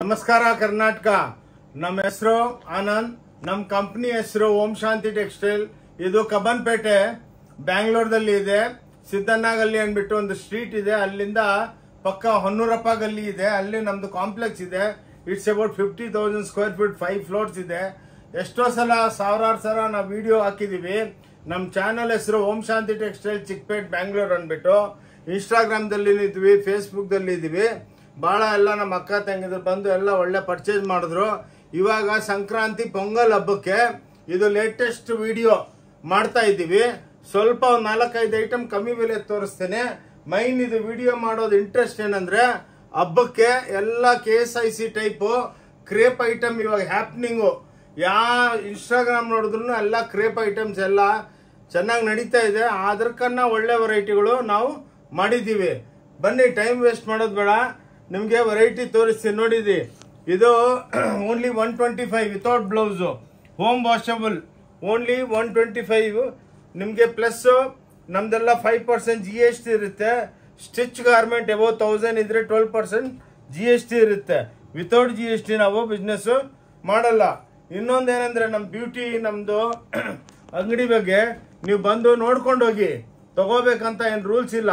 ನಮಸ್ಕಾರ ಕರ್ನಾಟಕ. ನಮ್ಮ ಹೆಸರು ಆನಂದ್. ನಮ್ಮ ಕಂಪ್ನಿ ಹೆಸರು ಓಂ ಶಾಂತಿ ಟೆಕ್ಸ್ಟೈಲ್. ಇದು ಕಬ್ಬನ್ಪೇಟೆ ಬ್ಯಾಂಗ್ಳೂರ್ದಲ್ಲಿ ಇದೆ. ಸಿದ್ದಣ್ಣ ಗಲ್ಲಿ ಅಂದ್ಬಿಟ್ಟು ಒಂದು ಸ್ಟ್ರೀಟ್ ಇದೆ, ಅಲ್ಲಿಂದ ಪಕ್ಕ ಹೊನ್ನೂರಪ್ಪ ಗಲ್ಲಿ ಇದೆ, ಅಲ್ಲಿ ನಮ್ದು ಕಾಂಪ್ಲೆಕ್ಸ್ ಇದೆ. It's about 50,000 square feet, 5 floors ಇದೆ. ಎಷ್ಟೋ ಸಲ ಸಾವಿರಾರು ಸಲ ನಾವು ವಿಡಿಯೋ ಹಾಕಿದೀವಿ. ನಮ್ಮ ಚಾನಲ್ ಹೆಸರು ಓಂ ಶಾಂತಿ ಟೆಕ್ಸ್ಟೈಲ್ ಚಿಕ್ಕಪೇಟ್ ಬ್ಯಾಂಗ್ಳೂರ್ ಅಂದ್ಬಿಟ್ಟು. ಇನ್ಸ್ಟಾಗ್ರಾಮ್ದಲ್ಲಿ ಇದ್ವಿ, ಫೇಸ್ಬುಕ್ದಲ್ಲಿ ಇದ್ವಿ. ಭಾಳ ಎಲ್ಲ ನಮ್ಮ ಅಕ್ಕ ತಂಗಿದ್ರು ಬಂದು ಎಲ್ಲ ಒಳ್ಳೆ ಪರ್ಚೇಸ್ ಮಾಡಿದ್ರು. ಇವಾಗ ಸಂಕ್ರಾಂತಿ ಪೊಂಗಲ್ ಹಬ್ಬಕ್ಕೆ ಇದು ಲೇಟೆಸ್ಟ್ ವಿಡಿಯೋ ಮಾಡ್ತಾ ಇದ್ದೀವಿ. ಸ್ವಲ್ಪ 4-5 ಐಟಮ್ ಕಮ್ಮಿ ಬೆಲೆ ತೋರಿಸ್ತೇನೆ. ಮೈನ್ ಇದು ವಿಡಿಯೋ ಮಾಡೋದು ಇಂಟ್ರೆಸ್ಟ್ ಏನಂದ್ರೆ, ಹಬ್ಬಕ್ಕೆ ಎಲ್ಲ KSIC ಟೈಪು ಕ್ರೇಪ್ ಐಟಮ್ ಇವಾಗ ಹ್ಯಾಪ್ನಿಂಗು. ಇನ್ಸ್ಟಾಗ್ರಾಮ್ ನೋಡಿದ್ರು ಎಲ್ಲ ಕ್ರೇಪ್ ಐಟಮ್ಸ್ ಎಲ್ಲ ಚೆನ್ನಾಗಿ ನಡೀತಾ ಇದೆ. ಅದಕ್ಕನ್ನ ಒಳ್ಳೆ ವೆರೈಟಿಗಳು ನಾವು ಮಾಡಿದ್ದೀವಿ. ಬನ್ನಿ, ಟೈಮ್ ವೇಸ್ಟ್ ಮಾಡೋದು ಬೇಡ, ನಿಮಗೆ ವೆರೈಟಿ ತೋರಿಸ್ತೀನಿ. ನೋಡಿದ್ರಿ, ಇದು only 125 without blouse, home washable. Only 125 ನಿಮಗೆ. ಪ್ಲಸ್ ನಮ್ದೆಲ್ಲ 5% GST ಇರುತ್ತೆ. ಸ್ಟಿಚ್ ಗಾರ್ಮೆಂಟ್ ಎಬೋ 1000 ಇದ್ರೆ 12% GST ಇರುತ್ತೆ. ವಿತೌಟ್ GST ನಾವು ಬಿಸ್ನೆಸ್ ಮಾಡಲ್ಲ. ಇನ್ನೊಂದೇನೆಂದ್ರೆ ನಮ್ಮ ಬ್ಯೂಟಿ, ನಮ್ಮದು ಅಂಗಡಿ ಬಗ್ಗೆ ನೀವು ಬಂದು ನೋಡ್ಕೊಂಡು ಹೋಗಿ. ತಗೋಬೇಕಂತ ಏನು ರೂಲ್ಸ್ ಇಲ್ಲ.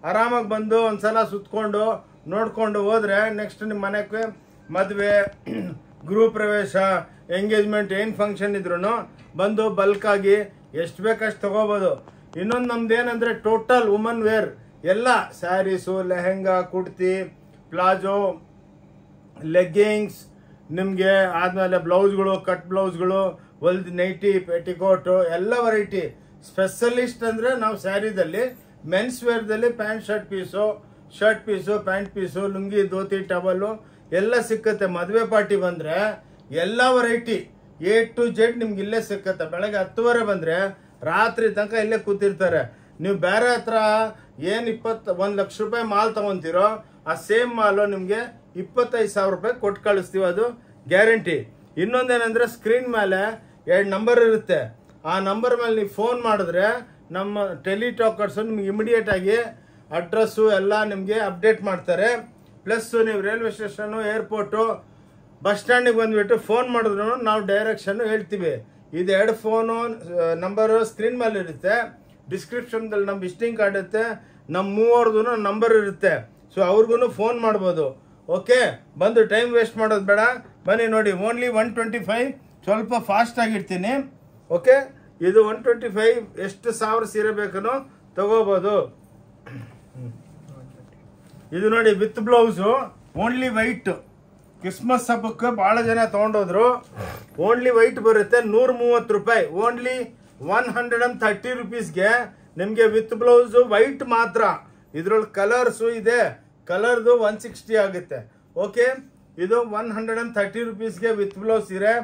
ಆರಾಮಾಗಿ ಬಂದು ಒಂದ್ಸಲ ಸುತ್ಕೊಂಡು ನೋಡ್ಕೊಂಡು ಹೋದ್ರೆ ನೆಕ್ಸ್ಟ್ ನಿಮ್ಮ ಮನೆಗೆ ಮದುವೆ, ಗೃಹ ಪ್ರವೇಶ, ಎಂಗೇಜ್ಮೆಂಟ್ ಏನು ಫಂಕ್ಷನ್ ಇದ್ರು ಬಂದು ಬಲ್ಕಾಗಿ ಎಷ್ಟು ಬೇಕಷ್ಟು ತಗೋಬೋದು. ಇನ್ನೊಂದು ನಮ್ದು ಏನಂದ್ರೆ ಟೋಟಲ್ ವುಮನ್ ವೇರ್ ಎಲ್ಲ, sarees, lehenga, kurti, palazzo, leggings, ನಿಮಗೆ ಆದಮೇಲೆ ಬ್ಲೌಸ್ಗಳು, ಕಟ್ ಬ್ಲೌಸ್ಗಳು, ಹೊಲ್ದು ನೈಟಿ, ಪೆಟಿಕೋಟು, ಎಲ್ಲ ವೆರೈಟಿ. ಸ್ಪೆಷಲಿಸ್ಟ್ ಅಂದರೆ ನಾವು ಸ್ಯಾರಿದಲ್ಲಿ, ಮೆನ್ಸ್ ವೇರ್ದಲ್ಲಿ pant shirt piece, pant piece, lungi, dhoti, towel ಎಲ್ಲ ಸಿಕ್ಕತ್ತೆ. ಮದುವೆ ಪಾರ್ಟಿ ಬಂದರೆ ಎಲ್ಲ ವೆರೈಟಿ A to Z ನಿಮ್ಗೆ ಇಲ್ಲೇ ಸಿಕ್ಕತ್ತೆ. ಬೆಳಗ್ಗೆ 10:30 ಬಂದರೆ ರಾತ್ರಿ ತನಕ ಇಲ್ಲೇ ಕೂತಿರ್ತಾರೆ. ನೀವು ಬೇರೆ ಹತ್ರ ಏನು 1 ಲಕ್ಷ ರೂಪಾಯಿ ಮಾಲ್ ತೊಗೊತೀರೋ ಆ ಸೇಮ್ ಮಾಲು ನಿಮಗೆ 25,000 ರೂಪಾಯಿ ಕೊಟ್ಟು ಕಳಿಸ್ತೀವಿ, ಅದು ಗ್ಯಾರಂಟಿ. ಇನ್ನೊಂದೇನೆಂದರೆ, ಸ್ಕ್ರೀನ್ ಮೇಲೆ 2 ನಂಬರ್ ಇರುತ್ತೆ. ಆ ನಂಬರ್ ಮೇಲೆ ನೀವು ಫೋನ್ ಮಾಡಿದ್ರೆ ನಮ್ಮ ಟೆಲಿಟಾಕರ್ಸು ನಿಮ್ಗೆ ಇಮಿಡಿಯೇಟ್ ಆಗಿ ಅಡ್ರೆಸ್ಸು ಎಲ್ಲ ನಿಮಗೆ ಅಪ್ಡೇಟ್ ಮಾಡ್ತಾರೆ. ಪ್ಲಸ್ ನೀವು ರೈಲ್ವೆ ಸ್ಟೇಷನ್ನು, ಏರ್ಪೋರ್ಟು, ಬಸ್ ಸ್ಟ್ಯಾಂಡಿಗೆ ಬಂದುಬಿಟ್ಟು ಫೋನ್ ಮಾಡಿದ್ರು ನಾವು ಡೈರೆಕ್ಷನ್ನು ಹೇಳ್ತೀವಿ. ಇದು 2 ಫೋನು ನಂಬರು ಸ್ಕ್ರೀನ್ ಮೇಲೆ ಇರುತ್ತೆ. ಡಿಸ್ಕ್ರಿಪ್ಷನ್ದಲ್ಲಿ ನಮ್ಮ ವಿಸಿಟಿಂಗ್ ಕಾರ್ಡ್ ಇರುತ್ತೆ, ನಮ್ಮ ಮೂವರ್ದು ನಂಬರ್ ಇರುತ್ತೆ. ಸೊ ಅವ್ರಿಗೂ ಫೋನ್ ಮಾಡ್ಬೋದು. ಓಕೆ, ಬಂದು ಟೈಮ್ ವೇಸ್ಟ್ ಮಾಡೋದು ಬೇಡ, ಬನ್ನಿ ನೋಡಿ. ಓನ್ಲಿ 125, ಸ್ವಲ್ಪ ಫಾಸ್ಟ್ ಆಗಿರ್ತೀನಿ. ಓಕೆ, ಇದು 125, ಎಷ್ಟು ಸಾವಿರ ಸೀರೆ ಬೇಕೋ ತಗೋಬೋದು. ಇದು ನೋಡಿ, with blouse, only white. Christmas ಹಬ್ಬಕ್ಕೆ ಭಾಳ ಜನ ತೊಗೊಂಡೋದ್ರು. ಓನ್ಲಿ ವೈಟ್ ಬರುತ್ತೆ, 130 ರೂಪಾಯಿ. ಓನ್ಲಿ 130 ರುಪೀಸ್ಗೆ ನಿಮಗೆ ವಿತ್ ಬ್ಲೌಸು ವೈಟ್ ಮಾತ್ರ. ಇದ್ರೊಳಗೆ ಕಲರ್ಸು ಇದೆ, ಕಲರ್ದು 160 ಆಗುತ್ತೆ. ಓಕೆ, ಇದು 130 ರುಪೀಸ್ಗೆ ವಿತ್ ಬ್ಲೌಸ್ ಸೀರೆ.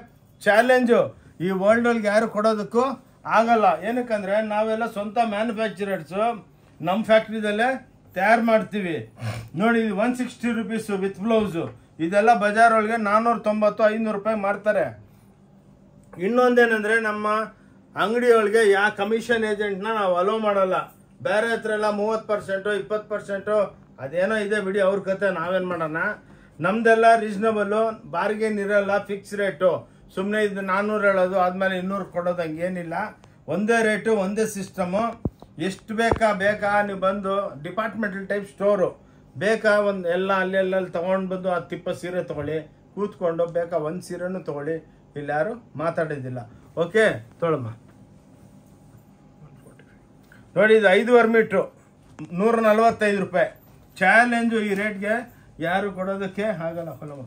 ಚಾಲೆಂಜು, ಈ ವರ್ಲ್ಡಲ್ಲಿ ಯಾರು ಕೊಡೋದಕ್ಕೂ ಆಗಲ್ಲ. ಏನಕ್ಕಂದ್ರೆ ನಾವೆಲ್ಲ ಸ್ವಂತ ಮ್ಯಾನುಫ್ಯಾಕ್ಚರರ್ಸು, ನಮ್ಮ ಫ್ಯಾಕ್ಟ್ರಿದಲ್ಲೇ ತಯಾರು ಮಾಡ್ತೀವಿ. ನೋಡಿ, 160 ರುಪೀಸು ವಿತ್ ಬ್ಲೌಸು. ಇದೆಲ್ಲ ಬಜಾರ್ ಒಳಗೆ 490-500 ರೂಪಾಯಿ ಮಾರ್ತಾರೆ. ಇನ್ನೊಂದೇನೆಂದರೆ, ನಮ್ಮ ಅಂಗಡಿಯೊಳಗೆ ಯಾವ ಕಮಿಷನ್ ಏಜೆಂಟ್ನ ನಾವು ಅಲೋ ಮಾಡಲ್ಲ. ಬೇರೆ ಹತ್ರ ಎಲ್ಲ 30%, 20% ಅದೇನೋ ಇದೆ ಬಿಡಿ, ಅವ್ರ ಕತೆ, ನಾವೇನು ಮಾಡೋಣ. ನಮ್ದೆಲ್ಲ ರೀಸನಬಲ್ಲು, ಬಾರ್ಗೇನ್ ಇರಲ್ಲ, ಫಿಕ್ಸ್ ರೇಟು. ಸುಮ್ಮನೆ ಇದು 400 ಹೇಳೋದು, ಆದಮೇಲೆ 200 ಕೊಡೋದು, ಹಂಗೇನಿಲ್ಲ. ಒಂದೇ ರೇಟು, ಒಂದೇ ಸಿಸ್ಟಮು. ಎಷ್ಟು ಬೇಕಾ ನೀವು ಬಂದು ಡಿಪಾರ್ಟ್ಮೆಂಟಲ್ ಟೈಪ್ ಸ್ಟೋರು ಬೇಕಾ, ಒಂದು ಎಲ್ಲ ಅಲ್ಲೆಲ್ಲ ತೊಗೊಂಡು ಬಂದು 10-20 ಸೀರೆ ತೊಗೊಳ್ಳಿ, ಕೂತ್ಕೊಂಡು ಬೇಕಾ 1 ಸೀರೆನೂ ತೊಗೊಳ್ಳಿ, ಇಲ್ಲಿ ಯಾರು ಮಾತಾಡೋದಿಲ್ಲ. ಓಕೆ, ತೊಗೊಳಮ್ಮ. ನೋಡಿ, ಇದು 5.5 ಮೀಟ್ರು, 145 ರೂಪಾಯಿ. ಚಾಲೆಂಜು, ಈ ರೇಟ್ಗೆ ಯಾರು ಕೊಡೋದಕ್ಕೆ ಆಗಲ್ಲ. ಹೊಲಮ್ಮ,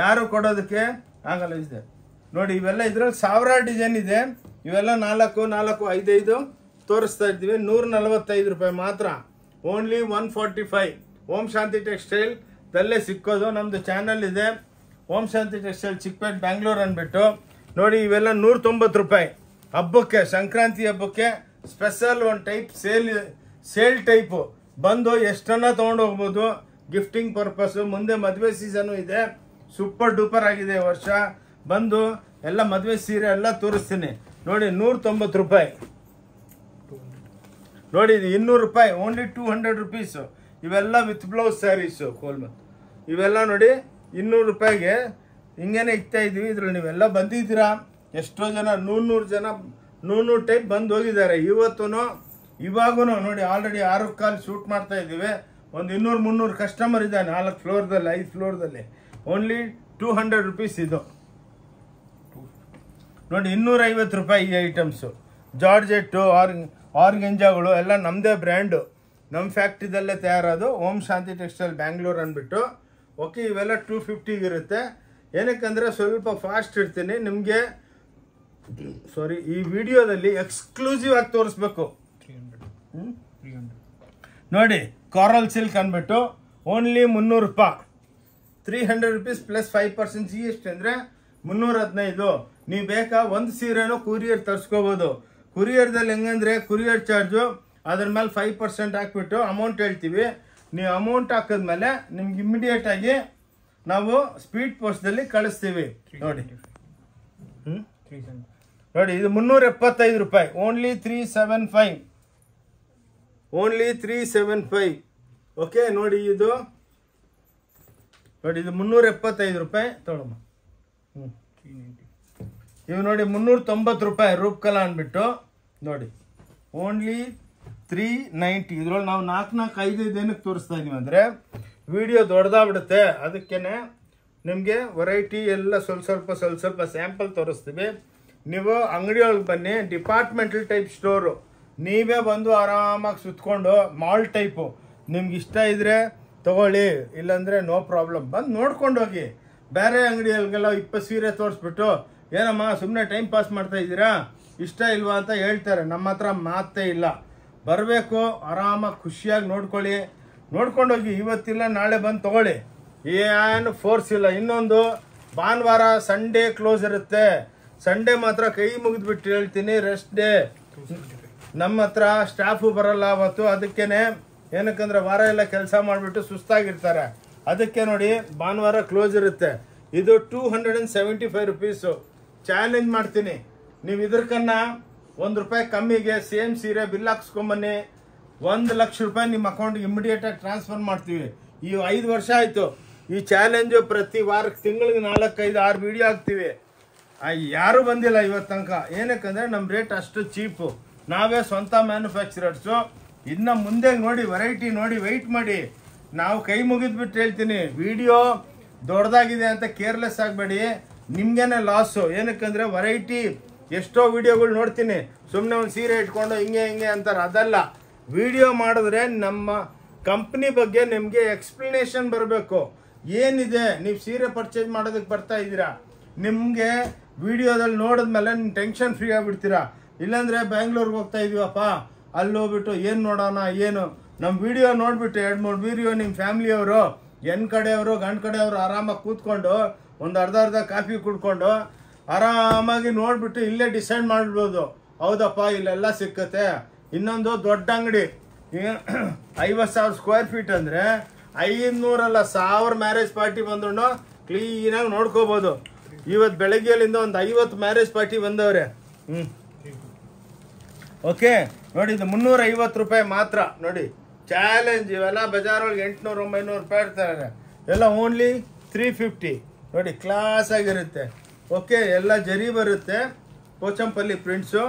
ಯಾರು ಕೊಡೋದಕ್ಕೆ ಆಗಲ್ಲ. ಇದೆ ನೋಡಿ, ಇವೆಲ್ಲ ಇದ್ರಲ್ಲಿ 1000 ಡಿಸೈನ್ ಇದೆ. ಇವೆಲ್ಲ 4, 5 ತೋರಿಸ್ತಾ ಇದ್ದೀವಿ. 145 ರೂಪಾಯಿ ಮಾತ್ರ. ಓನ್ಲಿ 145. ಓಂ ಶಾಂತಿ ಟೆಕ್ಸ್ಟೈಲ್ ದಲ್ಲೇ ಸಿಕ್ಕೋದು. ನಮ್ಮದು ಚಾನಲ್ ಇದೆ, ಓಂ ಶಾಂತಿ ಟೆಕ್ಸ್ಟೈಲ್ ಚಿಕ್ಕಪೇಟ್ ಬ್ಯಾಂಗ್ಳೂರ್ ಅಂದ್ಬಿಟ್ಟು. ನೋಡಿ, ಇವೆಲ್ಲ 190 ರೂಪಾಯಿ. ಹಬ್ಬಕ್ಕೆ, ಸಂಕ್ರಾಂತಿ ಹಬ್ಬಕ್ಕೆ ಸ್ಪೆಷಲ್ ಒಂದು ಟೈಪ್ ಸೇಲ್ ಟೈಪು. ಬಂದು ಎಷ್ಟನ್ನ ತೊಗೊಂಡು ಹೋಗ್ಬೋದು, ಗಿಫ್ಟಿಂಗ್ ಪರ್ಪಸ್ಸು. ಮುಂದೆ ಮದುವೆ ಸೀಸನು ಇದೆ, ಸೂಪರ್ ಡೂಪರ್ ಆಗಿದೆ ವರ್ಷ. ಬಂದು ಎಲ್ಲ ಮದುವೆ ಸೀರೆ ಎಲ್ಲ ತೋರಿಸ್ತೀನಿ. ನೋಡಿ, 190 ರೂಪಾಯಿ. ನೋಡಿ, ಇದು 200 ರೂಪಾಯಿ. Only 200 rupees. ಇವೆಲ್ಲ ವಿತ್ ಬ್ಲೌಸ್ ಸ್ಯಾರೀಸು. ಇವೆಲ್ಲ ನೋಡಿ 200 ರೂಪಾಯಿಗೆ ಹಿಂಗೇನೆ ಇಕ್ತಾ ಇದ್ವಿ. ಇದ್ರಲ್ಲಿ ನೀವೆಲ್ಲ ಬಂದಿದ್ದೀರಾ, ಎಷ್ಟೋ ಜನ 100 ಜನ 100 ಟೈಪ್ ಬಂದು ಹೋಗಿದ್ದಾರೆ. ಇವಾಗೂ ನೋಡಿ ಆಲ್ರೆಡಿ 6 ಕಾಲ್ ಶೂಟ್ ಮಾಡ್ತಾ ಇದ್ದೀವಿ. ಒಂದು 200-300 ಕಸ್ಟಮರ್ ಇದೆ 4 ಫ್ಲೋರ್ದಲ್ಲಿ 5 ಫ್ಲೋರ್ದಲ್ಲಿ. ಓನ್ಲಿ 200 ರುಪೀಸ್ ಇದು ನೋಡಿ. 250 ರೂಪಾಯಿ ಈ ಐಟಮ್ಸು. ಜಾರ್ಜೆಟ್ಟು ಆರ್ಗೆಂಜಾಗಳು ಎಲ್ಲ ನಮ್ಮದೇ ಬ್ರ್ಯಾಂಡು, ನಮ್ಮ ಫ್ಯಾಕ್ಟ್ರಿದಲ್ಲೇ ತಯಾರೋದು. ಓಂ ಶಾಂತಿ ಟೆಕ್ಸ್ಟೈಲ್ ಬ್ಯಾಂಗ್ಳೂರ್ ಅಂದ್ಬಿಟ್ಟು. ಓಕೆ, ಇವೆಲ್ಲ 250 ಇರುತ್ತೆ. ಏನಕ್ಕಂದರೆ ಸ್ವಲ್ಪ ಫಾಸ್ಟ್ ಇರ್ತೀನಿ ನಿಮಗೆ. ಈ ವಿಡಿಯೋದಲ್ಲಿ ಎಕ್ಸ್ಕ್ಲೂಸಿವ್ ಆಗಿ ತೋರಿಸ್ಬೇಕು. ನೋಡಿ, ಕಾರಲ್ ಸಿಲ್ಕ್ ಅಂದ್ಬಿಟ್ಟು ಓನ್ಲಿ 300 ರೂಪಾಯಿ. 300 ರುಪೀಸ್ ಪ್ಲಸ್ 5% GST ಅಂದರೆ 315. ನೀವು ಬೇಕಾ ಒಂದು ಸೀರೆನೂ ಕುರಿಯರ್ ತರಿಸ್ಕೋಬೋದು. ಕುರಿಯರ್ದಲ್ಲಿ ಹೆಂಗಂದ್ರೆ ಕುರಿಯರ್ ಚಾರ್ಜು ಅದ್ರ ಮೇಲೆ 5% ಹಾಕ್ಬಿಟ್ಟು ಅಮೌಂಟ್ ಹೇಳ್ತೀವಿ. ನೀವು ಅಮೌಂಟ್ ಹಾಕಿದ್ಮೇಲೆ ನಿಮ್ಗೆ ಇಮಿಡಿಯೇಟ್ ಆಗಿ ನಾವು ಸ್ಪೀಡ್ ಪೋಸ್ಟ್ದಲ್ಲಿ ಕಳಿಸ್ತೀವಿ. ನೋಡಿ ನೋಡಿ, ಇದು 375 ರೂಪಾಯಿ. ಓನ್ಲಿ 375. ಓನ್ಲಿ 375. ಓಕೆ, ನೋಡಿ ಇದು 375 ರೂಪಾಯಿ ತೊಗೊಳಮ್ಮ. ಇವು ನೋಡಿ 390 ರೂಪಾಯಿ ರೂಪ್ಕಲಾ ಅಂದ್ಬಿಟ್ಟು. ನೋಡಿ ಓನ್ಲಿ 390. ಇದ್ರೊಳಗೆ ನಾವು 4-5 ಏನಕ್ಕೆ ತೋರಿಸ್ತಾ ಇದೀವಿ ಅಂದರೆ ವಿಡಿಯೋ ದೊಡ್ಡದಾಗ್ಬಿಡುತ್ತೆ. ಅದಕ್ಕೇನೆ ನಿಮಗೆ ವೆರೈಟಿ ಎಲ್ಲ ಸ್ವಲ್ಪ ಸ್ಯಾಂಪಲ್ ತೋರಿಸ್ತೀವಿ. ನೀವು ಅಂಗಡಿಯೊಳಗೆ ಬನ್ನಿ, ಡಿಪಾರ್ಟ್ಮೆಂಟಲ್ ಟೈಪ್ ಸ್ಟೋರು. ನೀವೇ ಬಂದು ಆರಾಮಾಗಿ ಸುತ್ಕೊಂಡು ಮಾಲ್ ಟೈಪು ನಿಮ್ಗೆ ಇಷ್ಟ ಇದ್ರೆ ತಗೊಳ್ಳಿ, ಇಲ್ಲಾಂದರೆ ನೋ ಪ್ರಾಬ್ಲಮ್. ಬಂದು ನೋಡ್ಕೊಂಡು ಹೋಗಿ. ಬೇರೆ ಅಂಗಡಿಯಲ್ಲಿಗೆಲ್ಲ 20 ಸೀರೆ ತೋರಿಸ್ಬಿಟ್ಟು ಏನಮ್ಮ ಸುಮ್ಮನೆ ಟೈಮ್ ಪಾಸ್ ಮಾಡ್ತಾ ಇದ್ದೀರಾ, ಇಷ್ಟ ಇಲ್ವಾ ಅಂತ ಹೇಳ್ತಾರೆ. ನಮ್ಮ ಹತ್ರ ಮಾತೇ ಇಲ್ಲ. ಬರಬೇಕು, ಆರಾಮಾಗಿ ಖುಷಿಯಾಗಿ ನೋಡ್ಕೊಂಡೋಗಿ. ಇವತ್ತಿಲ್ಲ ನಾಳೆ ಬಂದು ತಗೊಳ್ಳಿ, ಏನು ಫೋರ್ಸ್ ಇಲ್ಲ. ಇನ್ನೊಂದು, ಭಾನುವಾರ ಸಂಡೇ ಕ್ಲೋಸ್ ಇರುತ್ತೆ. ಸಂಡೇ ಮಾತ್ರ ಕೈ ಮುಗಿದ್ಬಿಟ್ಟು ಹೇಳ್ತೀನಿ, ರೆಸ್ಟ್ ಡೇ. ನಮ್ಮ ಹತ್ರ ಸ್ಟಾಫು ಬರಲ್ಲ ಅವತ್ತು. ಅದಕ್ಕೇನೆ ಏನಕ್ಕಂದ್ರೆ ವಾರ ಎಲ್ಲ ಕೆಲಸ ಮಾಡಿಬಿಟ್ಟು ಸುಸ್ತಾಗಿರ್ತಾರೆ. ಅದಕ್ಕೆ ನೋಡಿ ಭಾನುವಾರ ಕ್ಲೋಸ್ ಇರುತ್ತೆ. ಇದು 275 ರುಪೀಸು. ಚಾಲೆಂಜ್ ಮಾಡ್ತೀನಿ, ನೀವು ಇದಕ್ಕನ್ನ ₹1 ಕಮ್ಮಿಗೆ ಸೇಮ್ ಸೀರೆ ಬಿಲ್ ಹಾಕ್ಸ್ಕೊಂಬನ್ನಿ. 1 ಲಕ್ಷ ರೂಪಾಯಿ ನಿಮ್ಮ ಅಕೌಂಟ್ಗೆ ಇಮಿಡಿಯೇಟಾಗಿ ಟ್ರಾನ್ಸ್ಫರ್ ಮಾಡ್ತೀವಿ. ಈ 5 ವರ್ಷ ಆಯಿತು ಈ ಚಾಲೆಂಜು. ಪ್ರತಿ ವಾರಕ್ಕೆ ತಿಂಗಳಿಗೆ 4-5-6 ವಿಡಿಯೋ ಹಾಕ್ತೀವಿ. ಯಾರೂ ಬಂದಿಲ್ಲ ಇವತ್ತು ತನಕ. ಏನಕ್ಕಂದರೆ ನಮ್ಮ ರೇಟ್ ಅಷ್ಟು ಚೀಪು. ನಾವೇ ಸ್ವಂತ ಮ್ಯಾನುಫ್ಯಾಕ್ಚರರ್ಸು. ಇನ್ನು ಮುಂದೆ ನೋಡಿ, ವೆರೈಟಿ ನೋಡಿ, ವೆಯ್ಟ್ ಮಾಡಿ. ನಾವು ಕೈ ಮುಗಿದ್ಬಿಟ್ಟು ಹೇಳ್ತೀನಿ, ವಿಡಿಯೋ ದೊಡ್ಡದಾಗಿದೆ ಅಂತ ಕೇರ್ಲೆಸ್ ಆಗಬೇಡಿ, ನಿಮ್ಗೇನೆ ಲಾಸು. ಏನಕ್ಕಂದರೆ ವೆರೈಟಿ ಎಷ್ಟೋ ವಿಡಿಯೋಗಳು ನೋಡ್ತೀನಿ, ಸುಮ್ಮನೆ ಒಂದು ಸೀರೆ ಇಟ್ಕೊಂಡು ಹಿಂಗೆ ಅಂತಾರೆ. ಅದಲ್ಲ, ವಿಡಿಯೋ ಮಾಡಿದ್ರೆ ನಮ್ಮ ಕಂಪ್ನಿ ಬಗ್ಗೆ ನಿಮಗೆ ಎಕ್ಸ್ಪ್ಲನೇಷನ್ ಬರಬೇಕು. ಏನಿದೆ, ನೀವು ಸೀರೆ ಪರ್ಚೇಸ್ ಮಾಡೋದಕ್ಕೆ ಬರ್ತಾ ಇದ್ದೀರಾ, ನಿಮಗೆ ವಿಡಿಯೋದಲ್ಲಿ ನೋಡಿದ್ಮೇಲೆ ನಿಮ್ಮ ಟೆನ್ಷನ್ ಫ್ರೀ ಆಗಿಬಿಡ್ತೀರಾ. ಇಲ್ಲಾಂದರೆ ಬ್ಯಾಂಗ್ಳೂರ್ಗೆ ಹೋಗ್ತಾ ಇದೀವಪ್ಪ, ಅಲ್ಲಿ ಹೋಗ್ಬಿಟ್ಟು ಏನು ನೋಡೋಣ, ಏನು ನಮ್ಮ ವಿಡಿಯೋ ನೋಡಿಬಿಟ್ಟು 2-3 ವಿಡಿಯೋ ನಿಮ್ಮ ಫ್ಯಾಮಿಲಿಯವರು, ಹೆಣ್ಣು ಕಡೆಯವರು ಗಂಡು ಕಡೆಯವರು ಆರಾಮಾಗಿ ಕೂತ್ಕೊಂಡು ಒಂದು ಅರ್ಧ ಕಾಫಿ ಕುಡ್ಕೊಂಡು ಆರಾಮಾಗಿ ನೋಡಿಬಿಟ್ಟು ಇಲ್ಲೇ ಡಿಸೈಡ್ ಮಾಡಿಬಿಡ್ಬೋದು. ಹೌದಪ್ಪ ಇಲ್ಲೆಲ್ಲ ಸಿಕ್ಕತ್ತೆ. ಇನ್ನೊಂದು ದೊಡ್ಡ ಅಂಗಡಿ 50,000 ಸ್ಕ್ವೇರ್ ಫೀಟ್ ಅಂದರೆ 500 ಅಲ್ಲ 1000 ಮ್ಯಾರೇಜ್ ಪಾರ್ಟಿ ಬಂದ್ರು ಕ್ಲೀನಾಗಿ ನೋಡ್ಕೋಬೋದು. ಇವತ್ತು ಬೆಳಗ್ಗೆಲಿಂದ ಒಂದು 50 ಮ್ಯಾರೇಜ್ ಪಾರ್ಟಿ ಬಂದವ್ರೆ. ಓಕೆ, ನೋಡಿ ಇದು 350 ರೂಪಾಯಿ ಮಾತ್ರ. ನೋಡಿ ಚಾಲೆಂಜ್. ಇವೆಲ್ಲ ಬಜಾರೊಳಗೆ 800-900 ರೂಪಾಯಿ ಇರ್ತಾರೆ, ಎಲ್ಲ ಓನ್ಲಿ 350. ನೋಡಿ ಕ್ಲಾಸ್ ಆಗಿರುತ್ತೆ. ಓಕೆ, ಎಲ್ಲ ಜರಿ ಬರುತ್ತೆ, ಪೋಚಂಪಲ್ಲಿ ಪ್ರಿಂಟ್ಸು.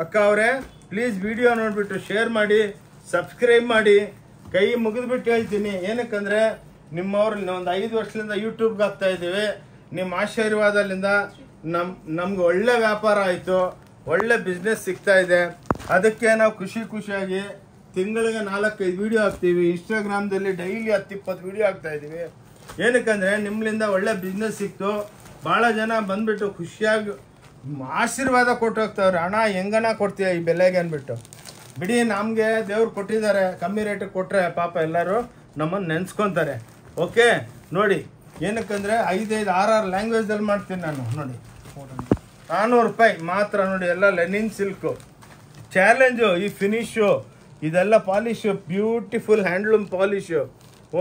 ಅಕ್ಕ ಅವರೇ ಪ್ಲೀಸ್ ವಿಡಿಯೋ ನೋಡಿಬಿಟ್ಟು ಶೇರ್ ಮಾಡಿ, ಸಬ್ಸ್ಕ್ರೈಬ್ ಮಾಡಿ. ಕೈ ಮುಗಿದ್ಬಿಟ್ಟು ಹೇಳ್ತೀನಿ, ಏನಕ್ಕಂದರೆ ನಿಮ್ಮವ್ರು ಒಂದು 5 ವರ್ಷದಿಂದ ಯೂಟ್ಯೂಬ್ಗೆ ಹಾಕ್ತಾ ಇದ್ದೀವಿ. ನಿಮ್ಮ ಆಶೀರ್ವಾದದಿಂದ ನಮ್ಗೆ ಒಳ್ಳೆ ವ್ಯಾಪಾರ ಆಯಿತು, ಒಳ್ಳೆ ಬಿಸ್ನೆಸ್ ಸಿಗ್ತಾ ಇದೆ. ಅದಕ್ಕೆ ನಾವು ಖುಷಿಯಾಗಿ ತಿಂಗಳಿಗೆ 4-5 ವಿಡಿಯೋ ಹಾಕ್ತೀವಿ. ಇನ್ಸ್ಟಾಗ್ರಾಮ್ದಲ್ಲಿ ಡೈಲಿ 10-20 ವಿಡಿಯೋ ಹಾಕ್ತಾ ಇದ್ದೀವಿ. ಏನಕ್ಕಂದರೆ ನಿಮ್ಮಿಂದ ಒಳ್ಳೆ ಬಿಸ್ನೆಸ್ ಸಿಕ್ತು. ಭಾಳ ಜನ ಬಂದುಬಿಟ್ಟು ಖುಷಿಯಾಗಿ ಆಶೀರ್ವಾದ ಕೊಟ್ಟು ಹೋಗ್ತಾವ್ರೆ. ಹಣ ಹೆಂಗನ ಕೊಡ್ತೀಯ ಈ ಬೆಲೆಗೆ ಅಂದ್ಬಿಟ್ಟು. ಬಿಡಿ, ನಮಗೆ ದೇವ್ರು ಕೊಟ್ಟಿದ್ದಾರೆ, ಕಮ್ಮಿ ರೇಟಿಗೆ ಕೊಟ್ಟರೆ ಪಾಪ ಎಲ್ಲರೂ ನಮ್ಮನ್ನು ನೆನೆಸ್ಕೊತಾರೆ. ಓಕೆ, ನೋಡಿ ಏನಕ್ಕಂದರೆ 5-6 ಲ್ಯಾಂಗ್ವೇಜಲ್ಲಿ ಮಾಡ್ತೀನಿ ನಾನು. ನೋಡಿ 400 ರೂಪಾಯಿ ಮಾತ್ರ. ನೋಡಿ ಎಲ್ಲ ಲೆನಿನ್ ಸಿಲ್ಕು. ಚಾಲೆಂಜು. ಈ ಫಿನಿಶು ಇದೆಲ್ಲ polish, beautiful handloom polish.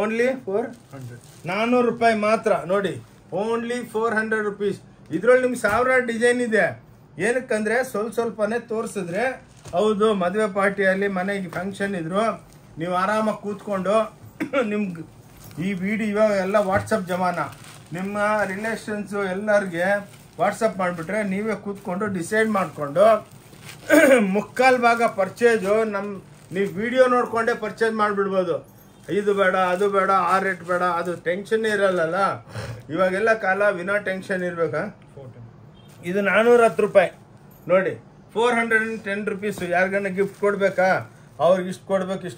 Only 400 ರೂಪಾಯಿ ಮಾತ್ರ. ನೋಡಿ ಓನ್ಲಿ 400 ರುಪೀಸ್. ಇದ್ರಲ್ಲಿ ನಿಮ್ಗೆ 1000 ಡಿಸೈನ್ ಇದೆ. ಏನಕ್ಕಂದರೆ ಸ್ವಲ್ಪನೇ ತೋರಿಸಿದ್ರೆ, ಹೌದು ಮದುವೆ ಪಾರ್ಟಿಯಲ್ಲಿ ಮನೆಗೆ ಫಂಕ್ಷನ್ ಇದ್ರು ನೀವು ಆರಾಮಾಗಿ ಕೂತ್ಕೊಂಡು ನಿಮ್ಗೆ ಈ ವಿಡಿಯೋ ಇವಾಗ ಎಲ್ಲ ವಾಟ್ಸಪ್ ಜಮಾನ, ನಿಮ್ಮ ರಿಲೇಷನ್ಸು ಎಲ್ಲರಿಗೆ ವಾಟ್ಸಪ್ ಮಾಡಿಬಿಟ್ರೆ ನೀವೇ ಕೂತ್ಕೊಂಡು ಡಿಸೈಡ್ ಮಾಡಿಕೊಂಡು ಮುಕ್ಕಾಲು ಭಾಗ ಪರ್ಚೇಜು ನೀವು ವಿಡಿಯೋ ನೋಡಿಕೊಂಡೇ ಪರ್ಚೇಸ್ ಮಾಡಿಬಿಡ್ಬೋದು. ಇದು ಬೇಡ ಅದು ಬೇಡ ಆ ರೇಟ್ ಬೇಡ ಅದು ಟೆನ್ಷನ್ನೇ ಇರಲ್ಲಲ್ಲ. ಇವಾಗೆಲ್ಲ ಕಾಲ ವಿನಾ ಟೆನ್ಷನ್ ಇರಬೇಕಾ. ಇದು 410 ರೂಪಾಯಿ ನೋಡಿ, 410 ರುಪೀಸು. ಯಾರಿಗನ್ನ ಗಿಫ್ಟ್ ಕೊಡಬೇಕಾ, ಅವ್ರಿಗೆ ಇಷ್ಟು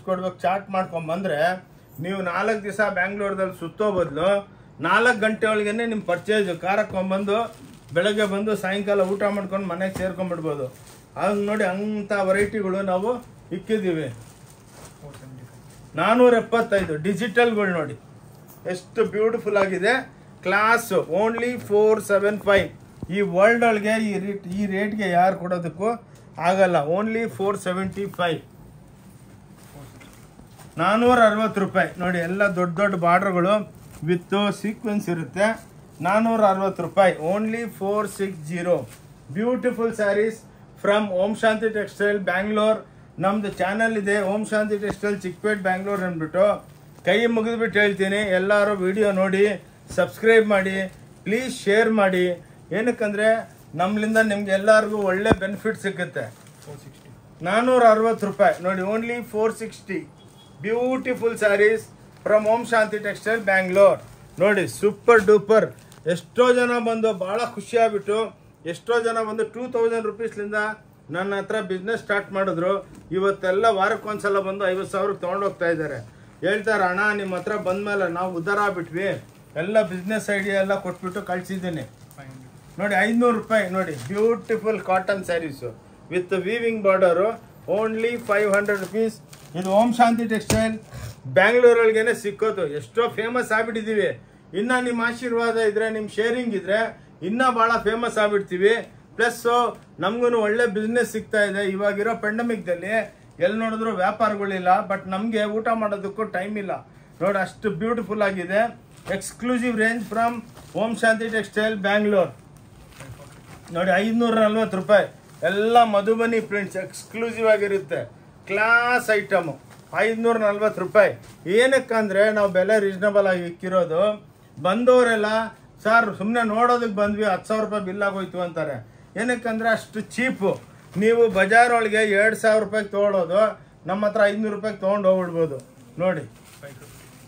ಕೊಡ್ಬೇಕು ಚಾಟ್ ಮಾಡ್ಕೊಂಬಂದ್ರೆ ನೀವು 4 ದಿವಸ ಬ್ಯಾಂಗ್ಳೂರ್ದಲ್ಲಿ ಸುತ್ತೋ ಬದಲು 4 ಗಂಟೆ ಒಳಗೇ ನಿಮ್ಮ ಪರ್ಚೇಜು ಕಾರಕ್ಕೊಂಬಂದು ಬೆಳಗ್ಗೆ ಬಂದು ಸಾಯಂಕಾಲ ಊಟ ಮಾಡ್ಕೊಂಡು ಮನೆಗೆ ಸೇರ್ಕೊಂಡ್ಬಿಡ್ಬೋದು. ಹಂಗೆ ನೋಡಿ ಅಂಥ ವೆರೈಟಿಗಳು ನಾವು ಇಕ್ಕಿದ್ದೀವಿ. 475 ಡಿಜಿಟಲ್ಗಳು ನೋಡಿ ಎಷ್ಟು ಬ್ಯೂಟಿಫುಲ್ ಆಗಿದೆ. Class only 475. ಈ ವರ್ಲ್ಡ್ ಒಳಗೆ ಈ ರೇಟ್ಗೆ ಯಾರು ಕೊಡೋದಕ್ಕೂ ಆಗಲ್ಲ. ಓನ್ಲಿ 475. 460 ರೂಪಾಯಿ ನೋಡಿ, ಎಲ್ಲ ದೊಡ್ಡ ದೊಡ್ಡ ಬಾರ್ಡರ್ಗಳು ವಿತ್ ಸೀಕ್ವೆನ್ಸ್ ಇರುತ್ತೆ. 460 ರೂಪಾಯಿ. Only 460. Beautiful sarees from Om Shanti textile Bangalore. ನಮ್ದು ಚಾನಲ್ ಇದೆ ಓಂ ಶಾಂತಿ ಟೆಕ್ಸ್ಟೈಲ್ ಚಿಕ್ಕಪೇಟ್ ಬ್ಯಾಂಗ್ಳೂರ್ ಅಂದ್ಬಿಟ್ಟು. ಕೈ ಮುಗಿದ್ಬಿಟ್ಟು ಹೇಳ್ತೀನಿ, ಎಲ್ಲರೂ ವಿಡಿಯೋ ನೋಡಿ ಸಬ್ಸ್ಕ್ರೈಬ್ ಮಾಡಿ, ಪ್ಲೀಸ್ ಶೇರ್ ಮಾಡಿ. ಏನಕ್ಕಂದರೆ ನಮ್ಮಿಂದ ನಿಮ್ಗೆ ಎಲ್ಲರಿಗೂ ಒಳ್ಳೆ ಬೆನಿಫಿಟ್ ಸಿಗುತ್ತೆ. 460 ರೂಪಾಯಿ ನೋಡಿ, only 460. Beautiful sarees from Om Shanti textile Bangalore ನೋಡಿ, ಸೂಪರ್ ಡೂಪರ್. ಎಷ್ಟೋ ಜನ ಬಂದು ಭಾಳ ಖುಷಿಯಾಗ್ಬಿಟ್ಟು, ಎಷ್ಟೋ ಜನ ಬಂದು 2000 ರುಪೀಸ್ಲಿಂದ ನನ್ನ ಹತ್ರ ಬಿಸ್ನೆಸ್ ಸ್ಟಾರ್ಟ್ ಮಾಡಿದ್ರು. ಇವತ್ತೆಲ್ಲ ವಾರಕ್ಕೊಂದ್ಸಲ ಬಂದು 50,000 ತೊಗೊಂಡೋಗ್ತಾ ಇದ್ದಾರೆ. ಹೇಳ್ತಾರೆ, ಅಣ್ಣ ನಿಮ್ಮ ಹತ್ರ ಬಂದಮೇಲೆ ನಾವು ಉದ್ಧಾರ ಆಗ್ಬಿಟ್ವಿ, ಎಲ್ಲ ಬಿಸ್ನೆಸ್ ಐಡಿಯಾ ಎಲ್ಲ ಕೊಟ್ಬಿಟ್ಟು ಕಳಿಸಿದ್ದೀನಿ ನೋಡಿ. 500 ರೂಪಾಯಿ ನೋಡಿ, beautiful cotton sarees with weaving border. Only 500 rupees. ಇದು ಓಂ ಶಾಂತಿ ಟೆಕ್ಸ್ಟೈಲ್ ಬ್ಯಾಂಗ್ಳೂರೊಳಗೇನೆ ಸಿಕ್ಕೋದು. ಎಷ್ಟೋ ಫೇಮಸ್ ಆಗಿಬಿಟ್ಟಿದ್ದೀವಿ. ಇನ್ನು ನಿಮ್ಮ ಆಶೀರ್ವಾದ ಇದ್ರೆ, ನಿಮ್ಮ ಶೇರಿಂಗ್ ಇದ್ರೆ ಇನ್ನೂ ಭಾಳ ಫೇಮಸ್ ಆಗಿಬಿಡ್ತೀವಿ. ಪ್ಲಸ್ಸು ನಮಗೂ ಒಳ್ಳೆ ಬಿಸ್ನೆಸ್ ಸಿಗ್ತಾ ಇದೆ. ಇವಾಗಿರೋ ಪೆಂಡಮಿಕ್ದಲ್ಲಿ ಎಲ್ಲಿ ನೋಡಿದ್ರು ವ್ಯಾಪಾರಗಳಿಲ್ಲ, ಬಟ್ ನಮಗೆ ಊಟ ಮಾಡೋದಕ್ಕೂ ಟೈಮ್ ಇಲ್ಲ ನೋಡಿ. ಅಷ್ಟು ಬ್ಯೂಟಿಫುಲ್ ಆಗಿದೆ. Exclusive range from Om Shanti textile Bangalore ನೋಡಿ. 540 ರೂಪಾಯಿ. ಎಲ್ಲ ಮಧುಬನಿ ಪ್ರಿಂಟ್ಸ್ ಎಕ್ಸ್ಕ್ಲೂಸಿವ್ ಆಗಿರುತ್ತೆ. Class item. 540 ರೂಪಾಯಿ. ಏನಕ್ಕಂದರೆ ನಾವು ಬೆಲೆ ರೀಸನಬಲ್ ಆಗಿ ಇಕ್ಕಿರೋದು. ಬಂದವರೆಲ್ಲ ಸರ್ ಸುಮ್ಮನೆ ನೋಡೋದಕ್ಕೆ ಬಂದ್ವಿ, 10,000 ರೂಪಾಯಿ ಬಿಲ್ ಆಗೋಯ್ತು ಅಂತಾರೆ. ಏನಕ್ಕಂದರೆ ಅಷ್ಟು ಚೀಪು. ನೀವು ಬಜಾರ್ ಒಳಗೆ 2,000 ರೂಪಾಯಿಗೆ ತೊಗೊಳೋದು, ನಮ್ಮ ಹತ್ರ 500 ರೂಪಾಯಿಗೆ ತೊಗೊಂಡು ಹೋಗ್ಬಿಡ್ಬೋದು ನೋಡಿ.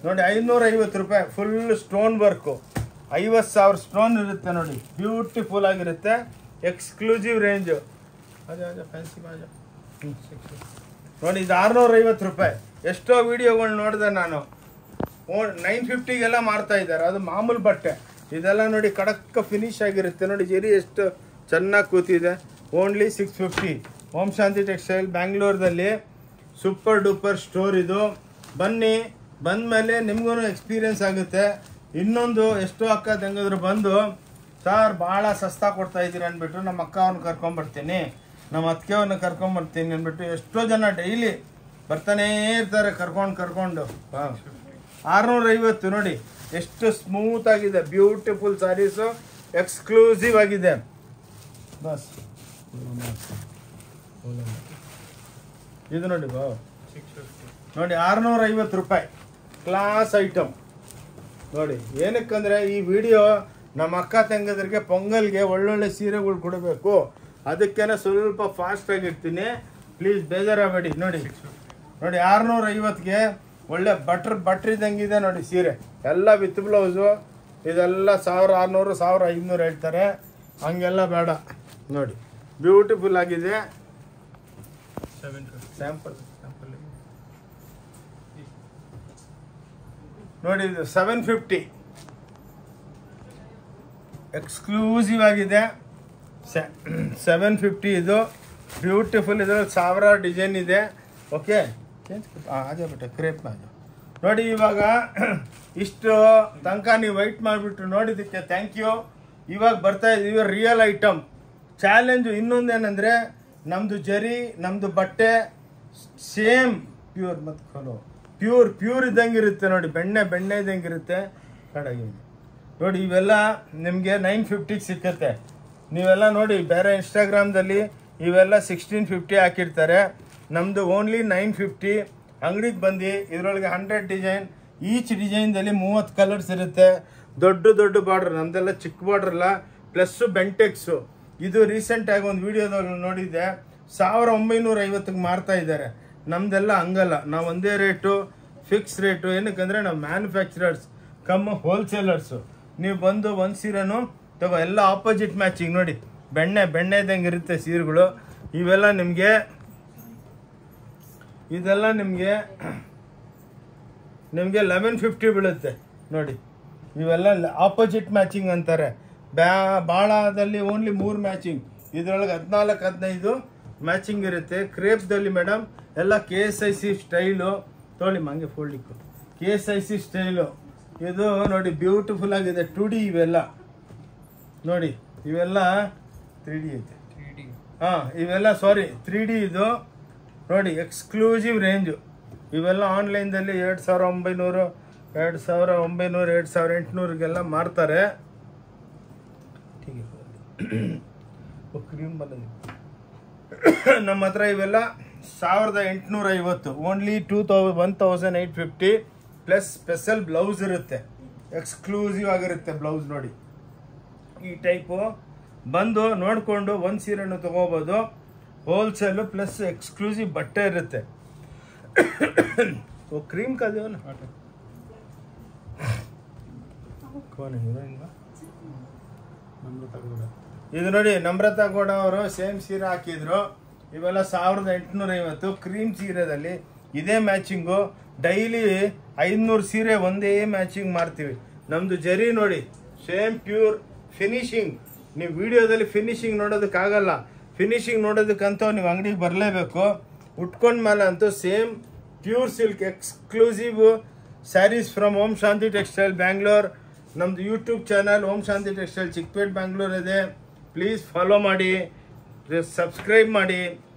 550 ರೂಪಾಯಿ. Full stone work. 50,000 ಸ್ಟೋನ್ ಇರುತ್ತೆ ನೋಡಿ, ಬ್ಯೂಟಿಫುಲ್ ಆಗಿರುತ್ತೆ. Exclusive range. ಫ್ಯಾನ್ಸಿ ಬಾಜಾ ನೋಡಿ. ಇದು 650 ರೂಪಾಯಿ. ಎಷ್ಟೋ ವಿಡಿಯೋಗಳು ನೋಡಿದೆ ನಾನು. 950ಗೆಲ್ಲ ಮಾರ್ತಾ ಇದ್ದಾರೆ. ಅದು ಮಾಮೂಲು ಬಟ್ಟೆ. ಇದೆಲ್ಲ ನೋಡಿ ಕಡಕ್ಕ ಫಿನಿಶ್ ಆಗಿರುತ್ತೆ ನೋಡಿ. ಜರಿ ಎಷ್ಟು ಚೆನ್ನಾಗಿ ಕೂತಿದೆ. ಓನ್ಲಿ 650. ಓಂ Shanti textile ಬ್ಯಾಂಗ್ಳೂರ್ದಲ್ಲಿ super duper store ಇದು. ಬನ್ನಿ, ಬಂದಮೇಲೆ ನಿಮಗೂ ಎಕ್ಸ್ಪೀರಿಯೆನ್ಸ್ ಆಗುತ್ತೆ. ಇನ್ನೊಂದು ಎಷ್ಟೋ ಅಕ್ಕ ತಂಗಿದ್ರು ಬಂದು ಸರ್ ಭಾಳ ಸಸ್ತಾ ಕೊಡ್ತಾ ಇದ್ದೀರಿ ಅಂದ್ಬಿಟ್ಟು ನಮ್ಮ ಅಕ್ಕ ಅವ್ರನ್ನ ಕರ್ಕೊಂಬರ್ತೀನಿ, ನಮ್ಮ ಅತ್ತಿಗೆ ಅವ್ರನ್ನ ಕರ್ಕೊಂಬರ್ತೀನಿ ಅಂದ್ಬಿಟ್ಟು ಎಷ್ಟೋ ಜನ ಡೈಲಿ ಬರ್ತಾನೇ ಇರ್ತಾರೆ ಕರ್ಕೊಂಡು. 650 ನೋಡಿ, ಎಷ್ಟು ಸ್ಮೂತ್ ಆಗಿದೆ. ಬ್ಯೂಟಿಫುಲ್ ಸ್ಯಾರೀಸು, ಎಕ್ಸ್ಕ್ಲೂಸಿವ್ ಆಗಿದೆ. ಬಸ್ ಇದು ನೋಡಿ ನೋಡಿ 650 ರೂಪಾಯಿ. ಕ್ಲಾಸ್ ಐಟಮ್ ನೋಡಿ. ಏನಕ್ಕಂದರೆ ಈ ವಿಡಿಯೋ ನಮ್ಮ ಅಕ್ಕ ತಂಗದ್ರಿಗೆ ಪೊಂಗಲ್ಗೆ ಒಳ್ಳೊಳ್ಳೆ ಸೀರೆಗಳು ಕೊಡಬೇಕು, ಅದಕ್ಕೇನೆ ಸ್ವಲ್ಪ ಫಾಸ್ಟಾಗಿರ್ತೀನಿ. ಪ್ಲೀಸ್ ಬೇಜಾರಾಗಬೇಡಿ. ನೋಡಿ 650ಗೆ ಒಳ್ಳೆ ಬಟ್ರಿದಂಗಿದೆ ನೋಡಿ ಸೀರೆ. ಎಲ್ಲ ವಿತ್ ಬ್ಲೌಸು. ಇದೆಲ್ಲ 1600 1500 ಹೇಳ್ತಾರೆ. ಹಂಗೆಲ್ಲ ಬೇಡ ನೋಡಿ, ಬ್ಯೂಟಿಫುಲ್ ಆಗಿದೆ. ಸ್ಯಾಂಪಲ್ ನೋಡಿ. ಇದು 750 ಎಕ್ಸ್ಕ್ಲೂಸಿವ್ ಆಗಿದೆ. 750 ಇದು ಬ್ಯೂಟಿಫುಲ್. ಇದರಲ್ಲಿ 1000 ಡಿಸೈನ್ ಇದೆ. ಓಕೆ, ಆಜಾ ಬೇಟ ಕ್ರೇಪ್ ನೋಡಿ. ಇವಾಗ ಇಷ್ಟು ತನಕ ನೀವು ವೈಟ್ ಮಾಡಿಬಿಟ್ಟು ನೋಡಿದ್ದಕ್ಕೆ ಥ್ಯಾಂಕ್ ಯು. ಇವಾಗ ಬರ್ತಾ ಇದ್ದೀವಿ ರಿಯಲ್ ಐಟಮ್ ಚಾಲೆಂಜು. ಇನ್ನೊಂದೇನೆಂದರೆ ನಮ್ಮದು ಜರಿ, ನಮ್ಮದು ಬಟ್ಟೆ ಸೇಮ್ ಪ್ಯೂರ್ ಮತ್ತು ಪ್ಯೂರ್ ಇದ್ದಂಗೆ ಇರುತ್ತೆ ನೋಡಿ. ಬೆಣ್ಣೆ ಇದ್ದಂಗೆ ಇರುತ್ತೆ. ಕಡೆಗೆ ನೋಡಿ, ಇವೆಲ್ಲ ನಿಮಗೆ 950ಗೆ ಸಿಕ್ಕತ್ತೆ. ನೀವೆಲ್ಲ ನೋಡಿ ಬೇರೆ ಇನ್ಸ್ಟಾಗ್ರಾಮ್ದಲ್ಲಿ ಇವೆಲ್ಲ 1650 ಹಾಕಿರ್ತಾರೆ. ನಮ್ಮದು ಓನ್ಲಿ 950. ಅಂಗಡಿಗೆ ಬಂದು ಇದರೊಳಗೆ 100 ಡಿಸೈನ್. ಈಚ್ ಡಿಸೈನ್ದಲ್ಲಿ 30 ಕಲರ್ಸ್ ಇರುತ್ತೆ. ದೊಡ್ಡ ದೊಡ್ಡ ಬಾರ್ಡರ್, ನಮ್ದೆಲ್ಲ ಚಿಕ್ಕ ಬಾರ್ಡರ್ ಅಲ್ಲ, ಪ್ಲಸ್ ಬೆಂಟೆಕ್ಸು. ಇದು ರೀಸೆಂಟಾಗಿ ಒಂದು ವಿಡಿಯೋದಲ್ಲಿ ನೋಡಿದ್ದೆ, 1950ಗೆ ಮಾರ್ತಾ ಇದ್ದಾರೆ. ನಮ್ದೆಲ್ಲ ಹಂಗಲ್ಲ, ನಾವು ಒಂದೇ ರೇಟು, ಫಿಕ್ಸ್ ರೇಟು. ಏನಕ್ಕಂದರೆ ನಾವು ಮ್ಯಾನುಫ್ಯಾಕ್ಚರರ್ಸ್ ಕಮ್ ಹೋಲ್ಸೇಲರ್ಸು. ನೀವು ಬಂದು ಒಂದು ಸೀರೆನೂ ತಗೋ, ಎಲ್ಲ ಆಪೋಸಿಟ್ ಮ್ಯಾಚಿಂಗ್ ನೋಡಿ, ಬೆಣ್ಣೆ ಇದ್ದಂಗೆ ಇರುತ್ತೆ ಸೀರೆಗಳು. ಇವೆಲ್ಲ ನಿಮಗೆ ಇದೆಲ್ಲ ನಿಮಗೆ 1150 ಬೀಳುತ್ತೆ ನೋಡಿ. ಇವೆಲ್ಲ ಆಪೋಸಿಟ್ ಮ್ಯಾಚಿಂಗ್ ಅಂತಾರೆ. ಭಾಳದಲ್ಲಿ ಓನ್ಲಿ 3 ಮ್ಯಾಚಿಂಗ್, ಇದರೊಳಗೆ 14-15 ಮ್ಯಾಚಿಂಗ್ ಇರುತ್ತೆ. ಕ್ರೇಪ್ದಲ್ಲಿ ಮೇಡಮ್ ಎಲ್ಲ KSIC ಸ್ಟೈಲು ತೊಗೊಳ್ಳಿ, ಮಂಗೆ ಫೋಲ್ಡಿಕ್ಕು KSIC ಸ್ಟೈಲು. ಇದು ನೋಡಿ ಬ್ಯೂಟಿಫುಲ್ ಆಗಿದೆ. 2D ಇವೆಲ್ಲ ನೋಡಿ, ಇವೆಲ್ಲ 3D ಐತೆ. ಇವೆಲ್ಲ 3D ಇದು ನೋಡಿ, ಎಕ್ಸ್ಕ್ಲೂಸಿವ್ ರೇಂಜು. ಇವೆಲ್ಲ ಆನ್ಲೈನ್ದಲ್ಲಿ 2900, 2800ಗೆಲ್ಲ ಮಾರ್ತಾರೆ. ಕ್ರೀಮ್ ಬಂದಿದೆ ನಮ್ಮ ಹತ್ರ. ಇವೆಲ್ಲ 1850, ಓನ್ಲಿ 1850 ಪ್ಲಸ್ ಸ್ಪೆಷಲ್ ಬ್ಲೌಸ್ ಇರುತ್ತೆ, ಎಕ್ಸ್ಕ್ಲೂಸಿವ್ ಆಗಿರುತ್ತೆ ಬ್ಲೌಸ್ ನೋಡಿ. ಈ ಟೈಪು ಬಂದು ನೋಡಿಕೊಂಡು ಒಂದು ಸೀರೆನೂ ತೊಗೋಬೋದು. ಹೋಲ್ಸೇಲು ಪ್ಲಸ್ ಎಕ್ಸ್ಕ್ಲೂಸಿವ್ ಬಟ್ಟೆ ಇರುತ್ತೆ. ಕ್ರೀಮ್ ಕಾದೇವನ ಇದು ನೋಡಿ, ನಮ್ರತಾ ಗೌಡ ಅವರು ಸೇಮ್ ಸೀರೆ ಹಾಕಿದ್ರು. ಇವೆಲ್ಲ 1850 ಕ್ರೀಮ್ ಸೀರೆದಲ್ಲಿ ಇದೇ ಮ್ಯಾಚಿಂಗು. ಡೈಲಿ 500 ಸೀರೆ ಒಂದೇ ಮ್ಯಾಚಿಂಗ್ ಮಾರ್ತೀವಿ. ನಮ್ದು ಜರಿ ನೋಡಿ, ಸೇಮ್ ಪ್ಯೂರ್ ಫಿನಿಶಿಂಗ್. ನೀವು ವಿಡಿಯೋದಲ್ಲಿ ಫಿನಿಶಿಂಗ್ ನೋಡೋದಕ್ಕಾಗಲ್ಲ, ಫಿನಿಶಿಂಗ್ ನೋಡೋದಕ್ಕಂತೂ ನೀವು ಅಂಗಡಿಗೆ ಬರಲೇಬೇಕು. ಉಟ್ಕೊಂಡ ಮೇಲೆ ಅಂತೂ same pure silk exclusive sarees from Om Shanti textile Bangalore. ನಮ್ಮದು YouTube channel Om Shanti textile Chickpet Bangalore ಇದೆ. ಪ್ಲೀಸ್ ಫಾಲೋ ಮಾಡಿ, ಸಬ್ಸ್ಕ್ರೈಬ್ ಮಾಡಿ.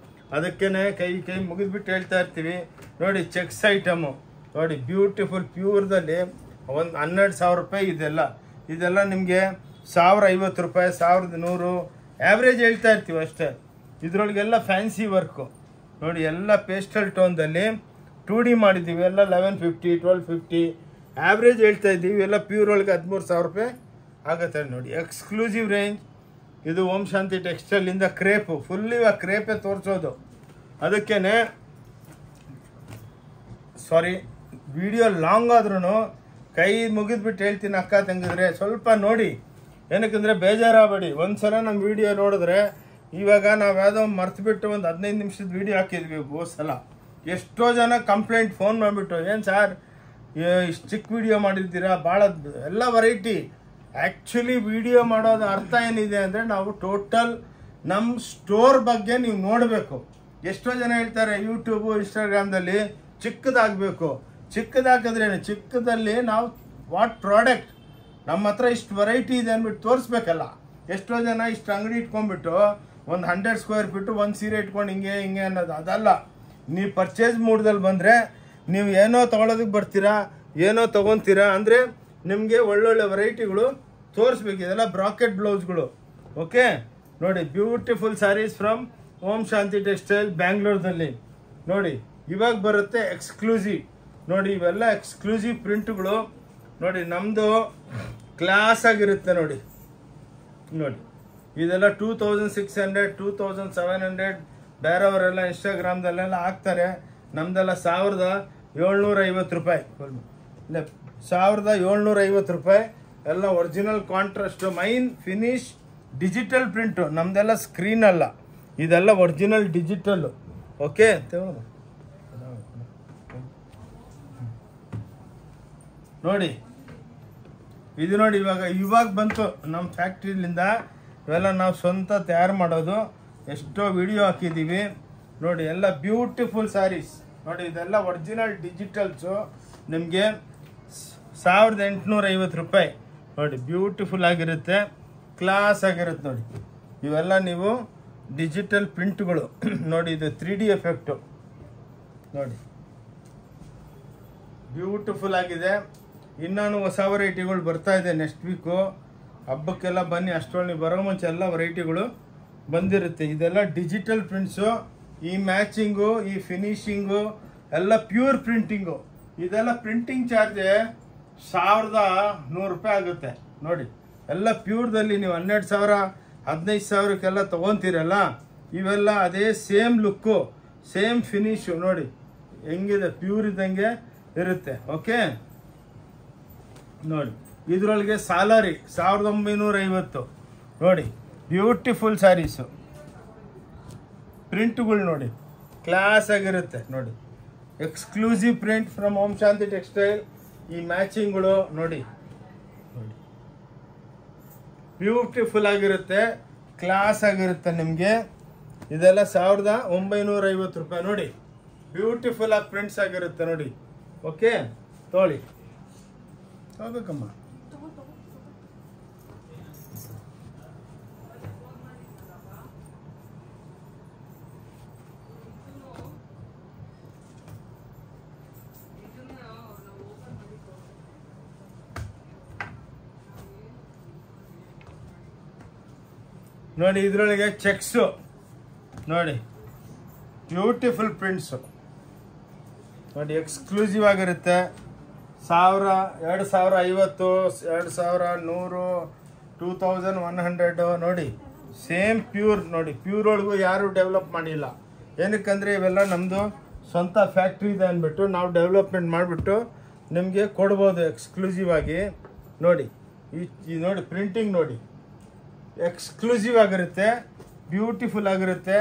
ಅದಕ್ಕೇ ಕೈ ಮುಗಿದ್ಬಿಟ್ಟು ಹೇಳ್ತಾ ಇರ್ತೀವಿ ನೋಡಿ. ಚೆಕ್ಸ್ ಐಟಮು ನೋಡಿ, ಬ್ಯೂಟಿಫುಲ್ ಪ್ಯೂರ್ದಲ್ಲಿ ಒಂದು 12,000 ರೂಪಾಯಿ. ಇದೆಲ್ಲ ನಿಮಗೆ 1050 ರೂಪಾಯಿ, 1100 ಆ್ಯಾವ್ರೇಜ್ ಹೇಳ್ತಾ ಇರ್ತೀವಿ ಅಷ್ಟೇ. ಇದರೊಳಗೆಲ್ಲ ಫ್ಯಾನ್ಸಿ ವರ್ಕು ನೋಡಿ, ಎಲ್ಲ ಪೇಸ್ಟಲ್ ಟೋನ್ದಲ್ಲಿ 2D ಮಾಡಿದ್ದೀವಿ. ಎಲ್ಲ 1150, 1250 ಆ್ಯಾವ್ರೇಜ್ ಹೇಳ್ತಾ ಇದ್ದೀವಿ. ಎಲ್ಲ ಪ್ಯೂರ್ ಒಳಗೆ 13,000 ರೂಪಾಯಿ ಆಗುತ್ತೆ ನೋಡಿ. ಎಕ್ಸ್ಕ್ಲೂಸಿವ್ ರೇಂಜ್ ಇದು ಓಂ ಶಾಂತಿ ಟೆಕ್ಸ್ಟೈಲಿಂದ. ಕ್ರೇಪು ಫುಲ್ ಇವಾಗ ಕ್ರೇಪೇ ತೋರಿಸೋದು. ಅದಕ್ಕೇ ವಿಡಿಯೋ ಲಾಂಗ್ ಆದ್ರೂ ಕೈ ಮುಗಿದ್ಬಿಟ್ಟು ಹೇಳ್ತೀನಿ ಅಕ್ಕ ತಂಗಿದ್ರೆ, ಸ್ವಲ್ಪ ನೋಡಿ. ಏನಕ್ಕಂದರೆ ಬೇಜಾರಾಗಬೇಡಿ. ಒಂದ್ಸಲ ನಮ್ಮ ವಿಡಿಯೋ ನೋಡಿದ್ರೆ, ಇವಾಗ ನಾವು ಯಾವುದೋ ಮರ್ತ್ಬಿಟ್ಟು ಒಂದು 15 ನಿಮಿಷದ ವಿಡಿಯೋ ಹಾಕಿದ್ವಿ ಸಲ. ಎಷ್ಟೋ ಜನ ಕಂಪ್ಲೇಂಟ್ ಫೋನ್ ಮಾಡಿಬಿಟ್ಟು, ಏನು ಸರ್ ಇಷ್ಟು ಚಿಕ್ಕ ವಿಡಿಯೋ ಮಾಡಿರ್ತೀರಾ, ಭಾಳ ಎಲ್ಲ ವೆರೈಟಿ. ಆ್ಯಕ್ಚುಲಿ ವಿಡಿಯೋ ಮಾಡೋದು ಅರ್ಥ ಏನಿದೆ ಅಂದರೆ, ನಾವು ಟೋಟಲ್ ನಮ್ಮ ಸ್ಟೋರ್ ಬಗ್ಗೆ ನೀವು ನೋಡಬೇಕು. ಎಷ್ಟೋ ಜನ ಹೇಳ್ತಾರೆ ಯೂಟ್ಯೂಬು ಇನ್ಸ್ಟಾಗ್ರಾಮ್ದಲ್ಲಿ ಚಿಕ್ಕದಾಗಬೇಕು. ಚಿಕ್ಕದಾಕಿದ್ರೇನು, ಚಿಕ್ಕದಲ್ಲಿ ನಾವು ವಾಟ್ ಪ್ರಾಡಕ್ಟ್ ನಮ್ಮ ಹತ್ರ ಇಷ್ಟು ವೆರೈಟಿ ಇದೆ ಅಂದ್ಬಿಟ್ಟು ತೋರಿಸ್ಬೇಕಲ್ಲ. ಎಷ್ಟೋ ಜನ ಇಷ್ಟು ಅಂಗಡಿ ಇಟ್ಕೊಂಡ್ಬಿಟ್ಟು ಒಂದು 100 ಸ್ಕ್ವೇರ್ ಫೀಟು ಒಂದು ಸೀರೆ ಇಟ್ಕೊಂಡು ಹಿಂಗೆ ಅನ್ನೋದು ಅದಲ್ಲ. ನೀವು ಪರ್ಚೇಸ್ ಮೂಡ್ದಲ್ಲಿ ಬಂದರೆ ನೀವು ಏನೋ ತೊಗೊಳೋದಕ್ಕೆ ಬರ್ತೀರಾ, ಏನೋ ತೊಗೊತೀರಾ ಅಂದರೆ ನಿಮಗೆ ಒಳ್ಳೊಳ್ಳೆ ವೆರೈಟಿಗಳು ತೋರಿಸ್ಬೇಕು. ಇದೆಲ್ಲ ಬ್ರಾಕೆಟ್ ಬ್ಲೌಸ್ಗಳು. ಓಕೆ ನೋಡಿ, beautiful sarees from Om Shanti textile ಬ್ಯಾಂಗ್ಳೂರ್ದಲ್ಲಿ ನೋಡಿ. ಇವಾಗ ಬರುತ್ತೆ ಎಕ್ಸ್ಕ್ಲೂಸಿವ್ ನೋಡಿ. ಇವೆಲ್ಲ ಎಕ್ಸ್ಕ್ಲೂಸಿವ್ ಪ್ರಿಂಟ್ಗಳು ನೋಡಿ. ನಮ್ಮದು ಕ್ಲಾಸ್ ಆಗಿರುತ್ತೆ ನೋಡಿ. ಇದೆಲ್ಲ 2600, 2700 ಬೇರೆಯವರೆಲ್ಲ ಇನ್ಸ್ಟಾಗ್ರಾಮ್ದಲ್ಲೆಲ್ಲ ಹಾಕ್ತಾರೆ. ನಮ್ದೆಲ್ಲ 1750 ರೂಪಾಯಿ, 1750 ರೂಪಾಯಿ. ಎಲ್ಲ original contrast, main finish digital print. ನಮ್ದೆಲ್ಲ ಸ್ಕ್ರೀನ್ ಅಲ್ಲ, ಇದೆಲ್ಲ ಒರಿಜಿನಲ್ ಡಿಜಿಟಲ್ಲು. ಓಕೆ ನೋಡಿ, ಇದು ನೋಡಿ. ಇವಾಗ ಬಂತು ನಮ್ಮ ಫ್ಯಾಕ್ಟ್ರಿಲಿಂದ. ಇವೆಲ್ಲ ನಾವು ಸ್ವಂತ ತಯಾರು ಮಾಡೋದು. ಎಷ್ಟೋ ವಿಡಿಯೋ ಹಾಕಿದ್ದೀವಿ ನೋಡಿ. ಎಲ್ಲ ಬ್ಯೂಟಿಫುಲ್ ಸ್ಯಾರೀಸ್ ನೋಡಿ. ಇದೆಲ್ಲ ಒರಿಜಿನಲ್ ಡಿಜಿಟಲ್ಸು. ನಿಮಗೆ 1850 ರೂಪಾಯಿ ನೋಡಿ. ಬ್ಯೂಟಿಫುಲ್ ಆಗಿರುತ್ತೆ, ಕ್ಲಾಸ್ ಆಗಿರುತ್ತೆ ನೋಡಿ. ಇವೆಲ್ಲ ನೀವು ಡಿಜಿಟಲ್ ಪ್ರಿಂಟ್ಗಳು ನೋಡಿ. ಇದು 3D ಎಫೆಕ್ಟು ನೋಡಿ, ಬ್ಯೂಟಿಫುಲ್ ಆಗಿದೆ. ಇನ್ನೂ ಹೊಸ ವೆರೈಟಿಗಳು ಬರ್ತಾ ಇದೆ ನೆಕ್ಸ್ಟ್ ವೀಕು. ಹಬ್ಬಕ್ಕೆಲ್ಲ ಬನ್ನಿ, ಅಷ್ಟೊಳಗೆ ನೀವು ಬರೋ ಮುಂಚೆ ಎಲ್ಲ ವೆರೈಟಿಗಳು ಬಂದಿರುತ್ತೆ. ಇದೆಲ್ಲ ಡಿಜಿಟಲ್ ಪ್ರಿಂಟ್ಸು. ಈ ಮ್ಯಾಚಿಂಗು, ಈ ಫಿನಿಶಿಂಗು ಎಲ್ಲ ಪ್ಯೂರ್ ಪ್ರಿಂಟಿಂಗು. ಇದೆಲ್ಲ ಪ್ರಿಂಟಿಂಗ್ ಚಾರ್ಜ್ 1100 ರೂಪಾಯಿ ಆಗುತ್ತೆ ನೋಡಿ. ಎಲ್ಲ ಪ್ಯೂರ್ದಲ್ಲಿ ನೀವು 12,000 15,000ಕ್ಕೆಲ್ಲ ತೊಗೊತೀರಲ್ಲ, ಇವೆಲ್ಲ ಅದೇ ಸೇಮ್ ಲುಕ್ಕು, ಸೇಮ್ ಫಿನಿಶು ನೋಡಿ ಹೆಂಗಿದೆ, ಪ್ಯೂರ್ ಇದ್ದಂಗೆ ಇರುತ್ತೆ. ಓಕೆ ನೋಡಿ, ಇದರೊಳಗೆ ಸಾಲಾರಿ 1950 ನೋಡಿ, ಬ್ಯೂಟಿಫುಲ್ ಸ್ಯಾರೀಸು, ಪ್ರಿಂಟ್ಗಳು ನೋಡಿ ಕ್ಲಾಸ್ ಆಗಿರುತ್ತೆ ನೋಡಿ, exclusive print from Om Shanti textile. ಈ ಮ್ಯಾಚಿಂಗ್ಗಳು ನೋಡಿ ನೋಡಿ ಬ್ಯೂಟಿಫುಲ್ ಆಗಿರುತ್ತೆ, ಕ್ಲಾಸ್ ಆಗಿರುತ್ತೆ ನಿಮಗೆ. ಇದೆಲ್ಲ 1950 ರೂಪಾಯಿ ನೋಡಿ, ಬ್ಯೂಟಿಫುಲ್ ಆಗಿ ಪ್ರಿಂಟ್ಸ್ ಆಗಿರುತ್ತೆ ನೋಡಿ. ಓಕೆ ತೊಗೊಳ್ಳಿ, ಹೋಗ್ಬೇಕಮ್ಮ. ನೋಡಿ ಇದರೊಳಗೆ ಚೆಕ್ಸು ನೋಡಿ, ಬ್ಯೂಟಿಫುಲ್ ಪ್ರಿಂಟ್ಸು ನೋಡಿ, ಎಕ್ಸ್ಕ್ಲೂಸಿವ್ ಆಗಿರುತ್ತೆ. 2050, 2100, 2100 ನೋಡಿ, ಸೇಮ್ ಪ್ಯೂರ್ ನೋಡಿ. ಪ್ಯೂರ್ ಒಳಗೂ ಯಾರು ಡೆವಲಪ್ ಮಾಡಿಲ್ಲ, ಏನಕ್ಕಂದರೆ ಇವೆಲ್ಲ ನಮ್ಮದು ಸ್ವಂತ ಫ್ಯಾಕ್ಟ್ರಿ ಇದೆ ಅಂದ್ಬಿಟ್ಟು ನಾವು ಡೆವಲಪ್ಮೆಂಟ್ ಮಾಡಿಬಿಟ್ಟು ನಿಮಗೆ ಕೊಡ್ಬೋದು ಎಕ್ಸ್ಕ್ಲೂಸಿವ್ ಆಗಿ. ನೋಡಿ ಈ ನೋಡಿ ಪ್ರಿಂಟಿಂಗ್ ನೋಡಿ, ಎಕ್ಸ್ಕ್ಲೂಸಿವ್ ಆಗಿರುತ್ತೆ, ಬ್ಯೂಟಿಫುಲ್ ಆಗಿರುತ್ತೆ.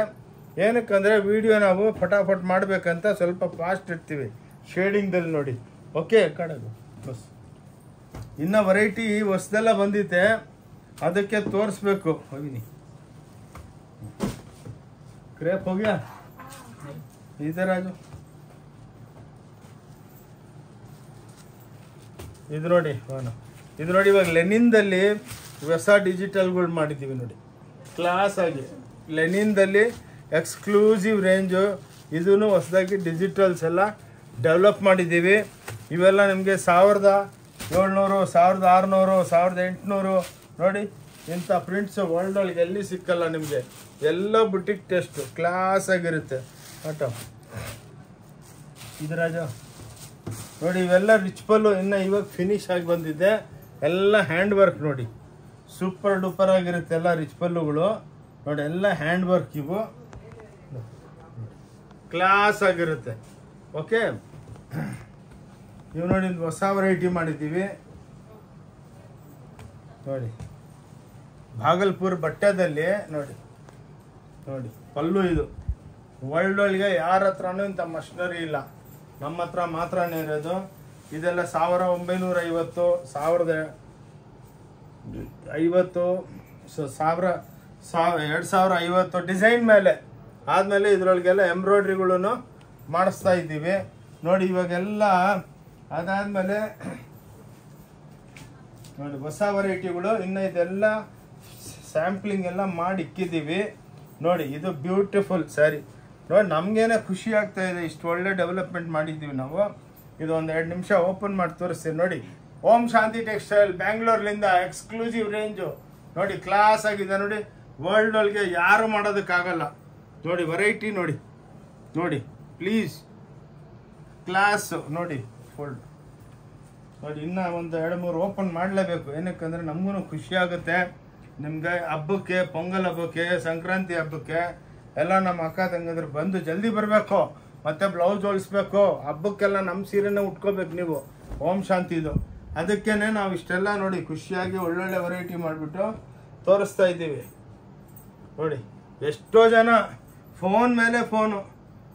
ಏನಕ್ಕಂದರೆ ವಿಡಿಯೋ ನಾವು ಫಟಾಫಟ್ ಮಾಡಬೇಕಂತ ಸ್ವಲ್ಪ ಫಾಸ್ಟ್ ಇರ್ತೀವಿ ಶೇಡಿಂಗ್ದಲ್ಲಿ ನೋಡಿ. ಓಕೆ ಕಡೆದು ಬಸ್ ಇನ್ನೂ ವೆರೈಟಿ ಹೊಸದೆಲ್ಲ ಬಂದಿತ್ತೆ, ಅದಕ್ಕೆ ತೋರಿಸ್ಬೇಕು. ಹೋಗಿನಿ ಕ್ರೇಪ್ ಹೋಗ್ಯಾ ಇದೆ ರಾಜು. ಇದು ನೋಡಿ ಇದು ನೋಡಿ, ಇವಾಗ ಲೆನಿನ್ದಲ್ಲಿ ಹೊಸ ಡಿಜಿಟಲ್ಗಳು ಮಾಡಿದ್ದೀವಿ ನೋಡಿ, ಕ್ಲಾಸ್ ಆಗಿ ಲೆನಿನ್ದಲ್ಲಿ ಎಕ್ಸ್ಕ್ಲೂಸಿವ್ ರೇಂಜು. ಇದೂ ಹೊಸದಾಗಿ ಡಿಜಿಟಲ್ಸ್ ಎಲ್ಲ ಡೆವಲಪ್ ಮಾಡಿದ್ದೀವಿ. ಇವೆಲ್ಲ ನಿಮಗೆ 1700, 1600, 1800 ನೋಡಿ. ಇಂಥ ಪ್ರಿಂಟ್ಸು ವರ್ಲ್ಡೊಳಗೆ ಎಲ್ಲಿ ಸಿಕ್ಕಲ್ಲ ನಿಮಗೆ, ಎಲ್ಲ ಬುಟಿಕ್ ಟೆಸ್ಟು ಕ್ಲಾಸ್ ಆಗಿರುತ್ತೆ. ಆಟೋ ಇದು ರಾಜ ನೋಡಿ, ಇವೆಲ್ಲ ರಿಚ್ ಪಲ್ಲು ಇನ್ನು ಇವಾಗ ಫಿನಿಶ್ ಆಗಿ ಬಂದಿದೆ. ಎಲ್ಲ ಹ್ಯಾಂಡ್ ವರ್ಕ್ ನೋಡಿ, ಸೂಪರ್ ಡೂಪರ್ ಆಗಿರುತ್ತೆ ಎಲ್ಲ ರಿಚ್ ಪಲ್ಲುಗಳು ನೋಡಿ, ಎಲ್ಲ ಹ್ಯಾಂಡ್ ವರ್ಕ್, ಇವು ಕ್ಲಾಸ್ ಆಗಿರುತ್ತೆ. ಓಕೆ ಇವು ನೋಡಿ, ಹೊಸ ವೆರೈಟಿ ಮಾಡಿದ್ದೀವಿ ನೋಡಿ, ಭಾಗಲ್ಪುರ್ ಬಟ್ಟೆದಲ್ಲಿ ನೋಡಿ ನೋಡಿ ಪಲ್ಲು. ಇದು ವರ್ಲ್ಡ್ ಒಳಗೆ ಯಾರ ಹತ್ರನೂ ಇಂಥ ಮಷಿನರಿ ಇಲ್ಲ, ನಮ್ಮ ಹತ್ರ ಮಾತ್ರನೇ ಇರೋದು. ಇದೆಲ್ಲ 1950, 2050 ಡಿಸೈನ್ ಮೇಲೆ ಆದಮೇಲೆ ಇದರೊಳಗೆಲ್ಲ ಎಂಬ್ರಾಯ್ಡ್ರಿಗಳನ್ನು ಮಾಡಿಸ್ತಾ ಇದ್ದೀವಿ ನೋಡಿ. ಇವಾಗೆಲ್ಲ ಅದಾದಮೇಲೆ ನೋಡಿ ಹೊಸ ವೆರೈಟಿಗಳು, ಇನ್ನು ಇದೆಲ್ಲ ಸ್ಯಾಂಪ್ಲಿಂಗ್ ಎಲ್ಲ ಮಾಡಿ ಇಕ್ಕಿದ್ದೀವಿ ನೋಡಿ. ಇದು ಬ್ಯೂಟಿಫುಲ್ ಸ್ಯಾರಿ ನೋಡಿ, ನಮಗೇನೆ ಖುಷಿ ಆಗ್ತಾ ಇದೆ, ಇಷ್ಟು ಒಳ್ಳೆ ಡೆವಲಪ್ಮೆಂಟ್ ಮಾಡಿದ್ದೀವಿ ನಾವು. ಇದು ಒಂದು 2 ನಿಮಿಷ ಓಪನ್ ಮಾಡಿ ತೋರಿಸ್ತೀನಿ ನೋಡಿ. ಓಂ ಶಾಂತಿ ಟೆಕ್ಸ್ಟೈಲ್ ಬ್ಯಾಂಗ್ಳೂರ್ಲಿಂದ ಎಕ್ಸ್ಕ್ಲೂಸಿವ್ ರೇಂಜು ನೋಡಿ, ಕ್ಲಾಸ್ ಆಗಿದೆ ನೋಡಿ. ವರ್ಲ್ಡ್ ಒಳಗೆ ಯಾರು ಮಾಡೋದಕ್ಕಾಗಲ್ಲ ನೋಡಿ, ವೆರೈಟಿ ನೋಡಿ ನೋಡಿ, ಪ್ಲೀಸ್ ಕ್ಲಾಸ್ ನೋಡಿ, ಫೋಲ್ಡ್ ನೋಡಿ. ಇನ್ನೂ ಒಂದು 2-3 ಓಪನ್ ಮಾಡಲೇಬೇಕು, ಏನಕ್ಕಂದರೆ ನಮಗೂ ಖುಷಿ ಆಗುತ್ತೆ. ನಿಮಗೆ ಹಬ್ಬಕ್ಕೆ, ಪೊಂಗಲ್ ಹಬ್ಬಕ್ಕೆ, ಸಂಕ್ರಾಂತಿ ಹಬ್ಬಕ್ಕೆ ಎಲ್ಲ ನಮ್ಮ ಅಕ್ಕ ತಂಗಂದ್ರೆ ಬಂದು ಜಲ್ದಿ ಬರಬೇಕು, ಮತ್ತು ಬ್ಲೌಸ್ ಹೊಲಿಸ್ಬೇಕು. ಹಬ್ಬಕ್ಕೆಲ್ಲ ನಮ್ಮ ಸೀರೆನೇ ಉಟ್ಕೋಬೇಕು ನೀವು, ಓಂ ಶಾಂತಿದು. ಅದಕ್ಕೇ ನಾವು ಇಷ್ಟೆಲ್ಲ ನೋಡಿ ಖುಷಿಯಾಗಿ ಒಳ್ಳೊಳ್ಳೆ ವೆರೈಟಿ ಮಾಡಿಬಿಟ್ಟು ತೋರಿಸ್ತಾ ಇದ್ದೀವಿ ನೋಡಿ. ಎಷ್ಟೋ ಜನ ಫೋನ್ ಮೇಲೆ ಫೋನು,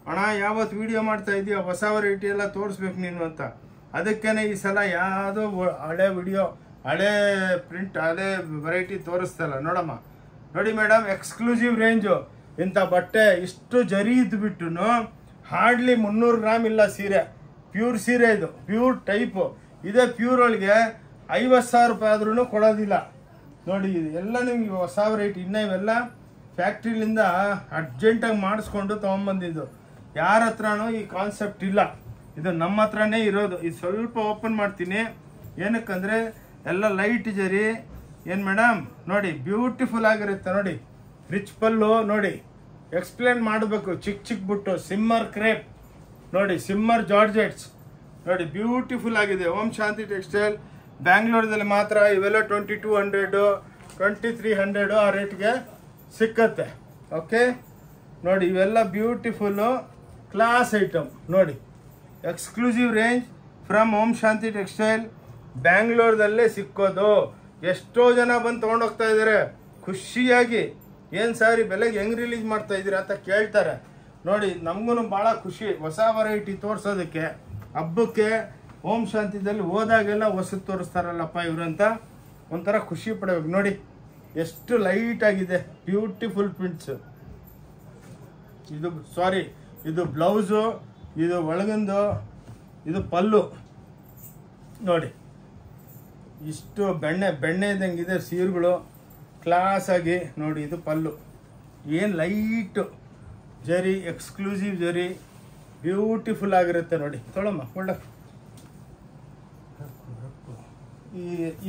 ಅಣ್ಣ ಯಾವತ್ತು ವೀಡಿಯೋ ಮಾಡ್ತಾ ಇದೀಯ, ಹೊಸ ವೆರೈಟಿ ಎಲ್ಲ ತೋರಿಸ್ಬೇಕು ನೀನು ಅಂತ. ಅದಕ್ಕೇ ಈ ಸಲ ಯಾವುದೋ ಹಳೆ ವಿಡಿಯೋ, ಹಳೆ ಪ್ರಿಂಟ್, ಹಳೆ ವೆರೈಟಿ ತೋರಿಸ್ತಲ್ಲ ನೋಡಮ್ಮ. ನೋಡಿ ಮೇಡಮ್, ಎಕ್ಸ್ಕ್ಲೂಸಿವ್ ರೇಂಜು. ಇಂಥ ಬಟ್ಟೆ ಇಷ್ಟು ಜರಿ ಇದ್ದುಬಿಟ್ಟು ಹಾರ್ಡ್ಲಿ 300 ಗ್ರಾಮ್ ಇಲ್ಲ ಸೀರೆ, ಪ್ಯೂರ್ ಸೀರೆ ಇದು, ಪ್ಯೂರ್ ಟೈಪು. ಇದೇ ಪ್ಯೂರ್ ಒಳಗೆ 50,000 ರೂಪಾಯಿ ಆದ್ರೂ ಕೊಡೋದಿಲ್ಲ ನೋಡಿ. ಇದು ಎಲ್ಲ ನಿಮ್ಗೆ ಹೊಸ ವೆರೈಟಿ. ಇನ್ನು ಇವೆಲ್ಲ ಫ್ಯಾಕ್ಟ್ರಿಲಿಂದ ಅರ್ಜೆಂಟಾಗಿ ಮಾಡಿಸ್ಕೊಂಡು ತೊಗೊಂಬಂದಿದ್ದು, ಯಾರ ಹತ್ರನೂ ಈ ಕಾನ್ಸೆಪ್ಟ್ ಇಲ್ಲ, ಇದು ನಮ್ಮ ಹತ್ರನೇ ಇರೋದು. ಇದು ಸ್ವಲ್ಪ ಓಪನ್ ಮಾಡ್ತೀನಿ, ಏನಕ್ಕಂದರೆ ಎಲ್ಲ ಲೈಟ್ ಜರಿ. ಏನು ಮೇಡಮ್ ನೋಡಿ, ಬ್ಯೂಟಿಫುಲ್ ಆಗಿರುತ್ತೆ ನೋಡಿ, ರಿಚ್ ಪಲ್ಲು ನೋಡಿ. ಎಕ್ಸ್ಪ್ಲೇನ್ ಮಾಡಬೇಕು ಚಿಕ್ಕ ಚಿಕ್ಕ ಬಿಟ್ಟು. ಸಿಮ್ಮರ್ ಕ್ರೇಪ್ ನೋಡಿ, ಸಿಮ್ಮರ್ ಜಾರ್ಜೆಟ್ಸ್ ನೋಡಿ ಬ್ಯೂಟಿಫುಲ್ ಆಗಿದೆ. ಓಂ ಶಾಂತಿ ಟೆಕ್ಸ್ಟೈಲ್ ಬ್ಯಾಂಗ್ಳೂರ್ದಲ್ಲಿ ಮಾತ್ರ ಇವೆಲ್ಲ 2200 2300 ಆ ರೇಟ್ಗೆ ಸಿಕ್ಕತ್ತೆ. ಓಕೆ ನೋಡಿ ಇವೆಲ್ಲ ಬ್ಯೂಟಿಫುಲ್ಲು ಕ್ಲಾಸ್ ಐಟಮ್ ನೋಡಿ, exclusive range from Om Shanti textile. ಬ್ಯಾಂಗ್ಳೂರ್ದಲ್ಲೇ ಸಿಕ್ಕೋದು. ಎಷ್ಟೋ ಜನ ಬಂದು ತೊಗೊಂಡೋಗ್ತಾ ಇದ್ದಾರೆ ಖುಷಿಯಾಗಿ. ಏನು ಸರ್ ಈ ಬೆಲೆಗೆ ಹೆಂಗೆ ರಿಲೀಸ್ ಮಾಡ್ತಾ ಇದ್ದೀರಾ ಅಂತ ಕೇಳ್ತಾರೆ. ನೋಡಿ ನಮಗೂ ಭಾಳ ಖುಷಿ ಹೊಸ ವೆರೈಟಿ ತೋರಿಸೋದಕ್ಕೆ. ಹಬ್ಬಕ್ಕೆ ಓಂ ಶಾಂತಿದಲ್ಲಿ ಹೋದಾಗೆಲ್ಲ ಹೊಸದು ತೋರಿಸ್ತಾರಲ್ಲಪ್ಪ ಇವರು ಅಂತ ಒಂಥರ ಖುಷಿ ಪಡಬೇಕು. ನೋಡಿ ಎಷ್ಟು ಲೈಟ್ ಆಗಿದೆ, ಬ್ಯೂಟಿಫುಲ್ ಪ್ರಿಂಟ್ಸು. ಇದು ಬ್ಲೌಸು, ಇದು ಒಳಗಿಂದು, ಇದು ಪಲ್ಲು. ನೋಡಿ ಇಷ್ಟು ಬೆಣ್ಣೆ ಇದ್ದಂಗಿದೆ ಸೀರೆಗಳು ಕ್ಲಾಸ್ ಆಗಿ. ನೋಡಿ ಇದು ಪಲ್ಲು, ಏನು ಲೈಟು ಜರಿ, ಎಕ್ಸ್ಕ್ಲೂಸಿವ್ ಜರಿ, ಬ್ಯೂಟಿಫುಲ್ ಆಗಿರುತ್ತೆ. ನೋಡಿ ತೊಳಮ್ಮ ಒಳ್ಳ.